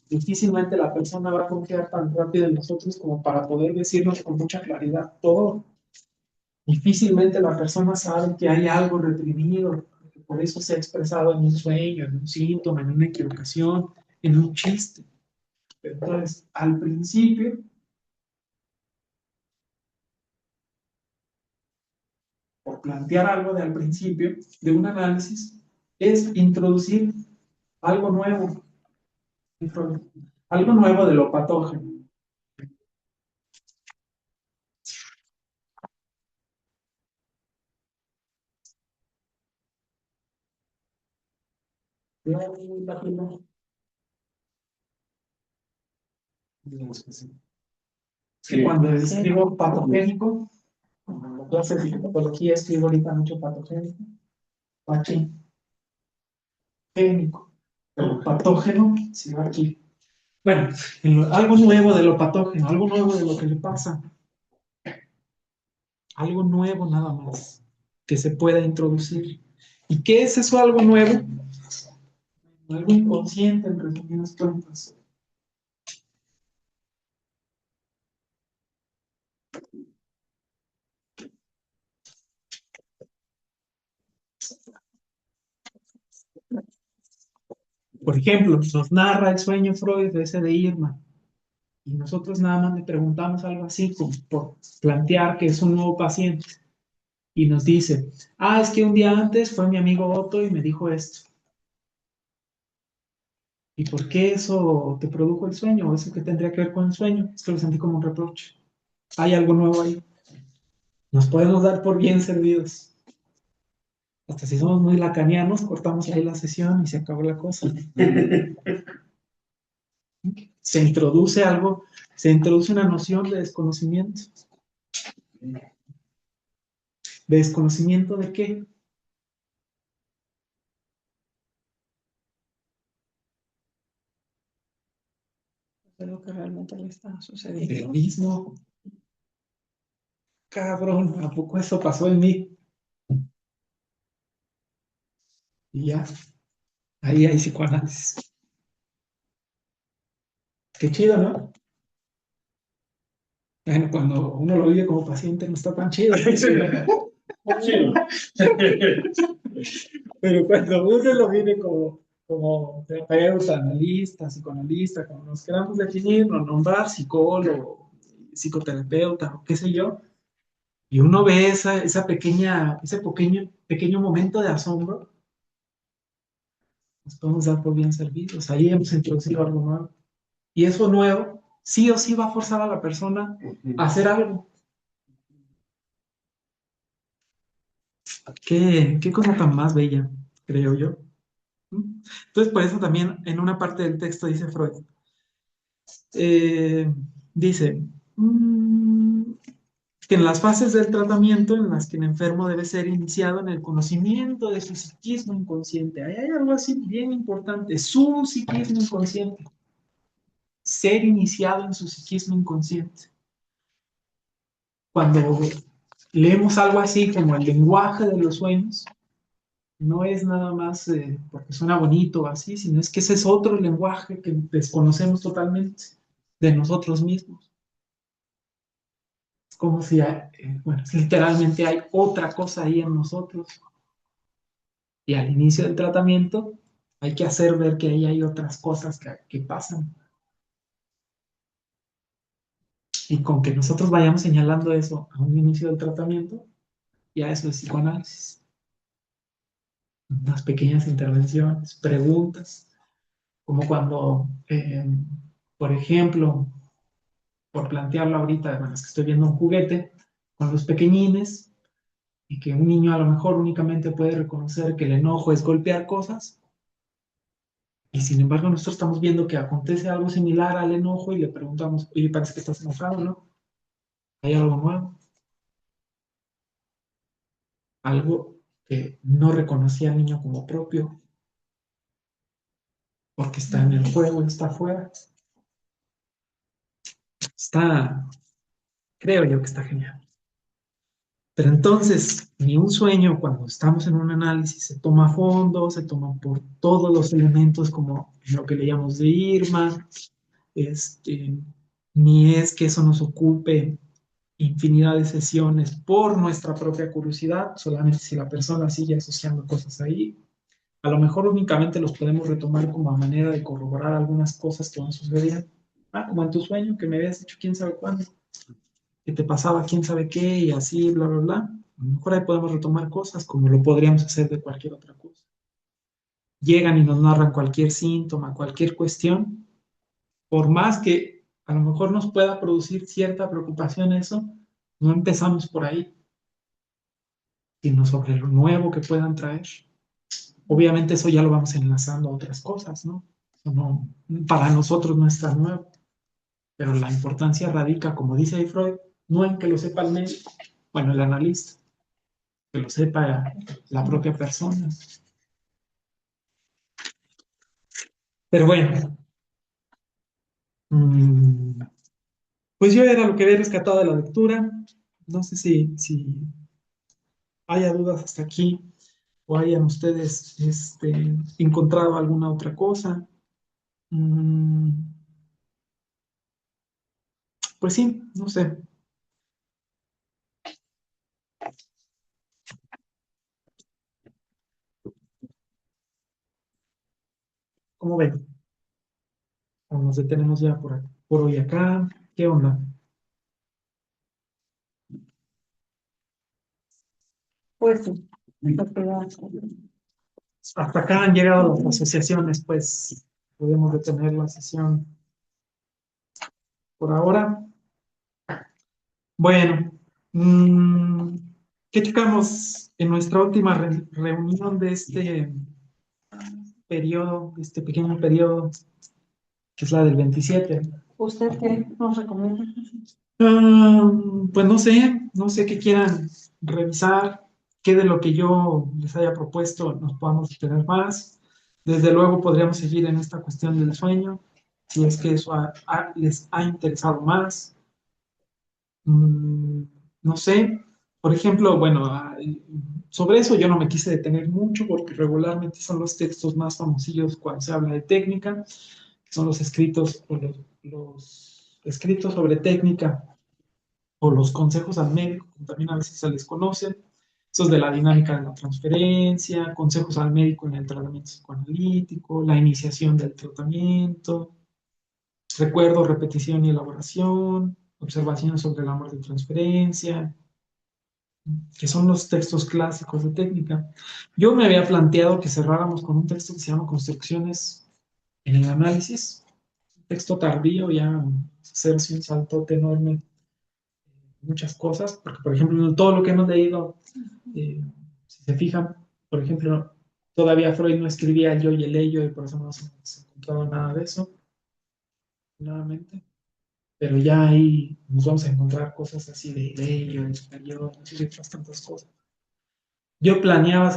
Difícilmente la persona va a confiar tan rápido en nosotros como para poder decirnos con mucha claridad todo. Difícilmente la persona sabe que hay algo reprimido, porque por eso se ha expresado en un sueño, en un síntoma, en una equivocación, en un chiste. Entonces, al principio, por plantear algo de al principio de un análisis, es introducir algo nuevo, algo nuevo de lo patógeno. Es que cuando escribo patogénico, en la clase de patología escribo ahorita mucho patogénico, aquí, génico, pero patógeno, se va aquí. Bueno, algo nuevo de lo patógeno, algo nuevo de lo que le pasa. algo nuevo nada más que se pueda introducir. ¿Y qué es eso algo nuevo? Algo inconsciente, en resumidas cuentas. Por ejemplo, nos narra el sueño Freud de ese de Irma, y nosotros nada más le preguntamos algo así, como por plantear que es un nuevo paciente, y nos dice, es que un día antes fue mi amigo Otto y me dijo esto. ¿Y por qué eso te produjo el sueño? ¿O eso que tendría que ver con el sueño? Es que lo sentí como un reproche. Hay algo nuevo ahí. Nos podemos dar por bien servidos. Hasta si somos muy lacanianos, cortamos ahí la sesión y se acabó la cosa. Se introduce algo, se introduce una noción de desconocimiento. ¿De desconocimiento de qué? De lo que realmente le está Del sucediendo. mismo. Cabrón, ¿a poco eso pasó en mí? Y ya, ahí hay psicoanálisis. Qué chido, ¿no? Bueno, cuando uno lo vive como paciente no está tan chido. Chido. Pero cuando uno lo vive como terapeuta, analista, psicoanalista, como nos queramos definir, o nombrar psicólogo, psicoterapeuta, o qué sé yo, y uno ve ese pequeño momento de asombro, nos podemos dar por bien servidos. Ahí hemos introducido algo nuevo. Y eso nuevo, sí o sí va a forzar a la persona a hacer algo. Qué cosa tan más bella, creo yo. Entonces, por eso también en una parte del texto dice Freud, eh, dice que en las fases del tratamiento en las que el enfermo debe ser iniciado en el conocimiento de su psiquismo inconsciente. Ahí hay algo así bien importante, su psiquismo inconsciente. Ser iniciado en su psiquismo inconsciente. Cuando leemos algo así como el lenguaje de los sueños, no es nada más porque suena bonito o así, sino es que ese es otro lenguaje que desconocemos totalmente de nosotros mismos. Es como si, bueno, literalmente hay otra cosa ahí en nosotros. Y al inicio del tratamiento hay que hacer ver que ahí hay otras cosas que pasan. Y con que nosotros vayamos señalando eso a un inicio del tratamiento, ya eso es psicoanálisis. Unas pequeñas intervenciones, preguntas, como cuando, por ejemplo, por plantearlo ahorita, bueno, es que estoy viendo un juguete con los pequeñines y que un niño a lo mejor únicamente puede reconocer que el enojo es golpear cosas, y sin embargo nosotros estamos viendo que acontece algo similar al enojo y le preguntamos, oye, parece que estás enojado, ¿no? ¿Hay algo nuevo? Algo que no reconocía el niño como propio, porque está en el juego, está afuera. Está, creo yo que está genial. Pero entonces, ni un sueño, cuando estamos en un análisis, se toma a fondo, se toma por todos los elementos como lo que leíamos de Irma, este, ni es que eso nos ocupe infinidad de sesiones por nuestra propia curiosidad, solamente si la persona sigue asociando cosas ahí. A lo mejor únicamente los podemos retomar como a manera de corroborar algunas cosas que van sucediendo. Como en tu sueño, que me habías dicho quién sabe cuándo, que te pasaba quién sabe qué y así, bla, bla, bla. A lo mejor ahí podemos retomar cosas como lo podríamos hacer de cualquier otra cosa. Llegan y nos narran cualquier síntoma, cualquier cuestión, por más que a lo mejor nos pueda producir cierta preocupación eso, no empezamos por ahí, sino sobre lo nuevo que puedan traer. Obviamente eso ya lo vamos enlazando a otras cosas, ¿no? Eso no, para nosotros no es tan nuevo, pero la importancia radica, como dice Freud, no en que lo sepa el médico, bueno, el analista, que lo sepa la propia persona. Pero bueno, pues yo era lo que había rescatado de la lectura. No sé si haya dudas hasta aquí o hayan ustedes encontrado alguna otra cosa. Mm, pues sí, no sé. ¿Cómo ven? O nos detenemos ya por hoy acá. ¿Qué onda? Pues sí, porque ya- Hasta acá han llegado las asociaciones, pues podemos detener la sesión por ahora. Bueno, mm, ¿qué checamos en nuestra última reunión de este periodo, de este pequeño periodo, que es la del 27? ¿Usted qué nos recomienda? Ah, pues no sé qué quieran revisar, qué de lo que yo les haya propuesto nos podamos detener más. Desde luego podríamos seguir en esta cuestión del sueño, si es que eso les ha interesado más. Mm, no sé, por ejemplo, bueno, sobre eso yo no me quise detener mucho porque regularmente son los textos más famosillos cuando se habla de técnica, son los escritos o los escritos sobre técnica o los consejos al médico, como también a veces se les conoce, esos de la dinámica de la transferencia, consejos al médico en el tratamiento psicoanalítico, la iniciación del tratamiento, recuerdo, repetición y elaboración, observaciones sobre el amor de transferencia, que son los textos clásicos de técnica. Yo me había planteado que cerráramos con un texto que se llama Construcciones en el análisis, un texto tardío, ya hacerse un saltote enorme, muchas cosas, porque por ejemplo, en todo lo que hemos leído, si se fijan, por ejemplo, todavía Freud no escribía el yo y el ello, y por eso no hemos encontrado nada de eso, nuevamente. Pero ya ahí nos vamos a encontrar cosas así de ello, de superior, de otras tantas cosas. Yo planeaba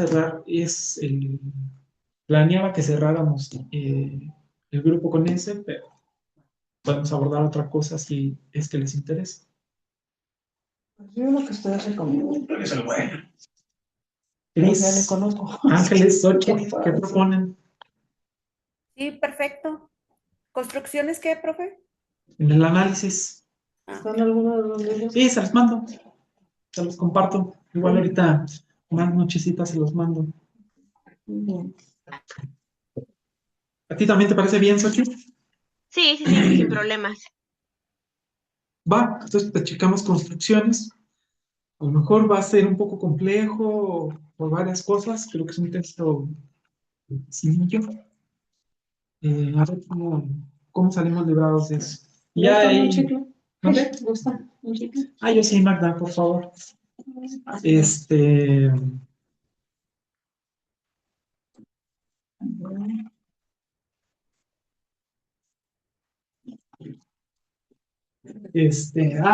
que cerráramos el grupo con ese, pero podemos abordar otra cosa si es que les interesa. Yo lo que ustedes recomiendan. Pero eso es bueno. Pues ya le Cris, conozco. Ángeles, Xochitl, ¿qué proponen? Sí, perfecto. ¿Construcciones qué, profe? En el análisis. ¿Son algunos de los libros? Sí, se los mando, se los comparto. Igual ahorita, más nochecitas se los mando. Bien. ¿A ti también te parece bien, Xochitl? Sí, sí, sí, sin problemas. Va, entonces pues checamos construcciones. A lo mejor va a ser un poco complejo por varias cosas. Creo que es un texto sencillo. A ver cómo salimos librados de eso. ¿Le Ya gusta un ahí. chicle? ¿Dónde? ¿Le gusta un chicle? Ah, yo sí, Magda, por favor. Este.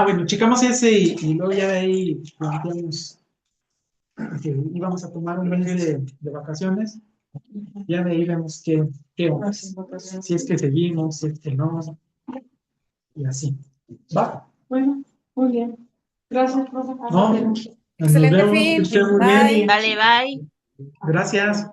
Bueno, checamos ese y luego ya de ahí planteamos que íbamos a tomar un mes de vacaciones. Ya de ahí vemos qué onda. Si es que seguimos, si es que no, y así. Va. Bueno, muy bien. Gracias, profe. No, nos Excelente vemos, que fin. estén muy Bye. bien. Vale, bye. Gracias.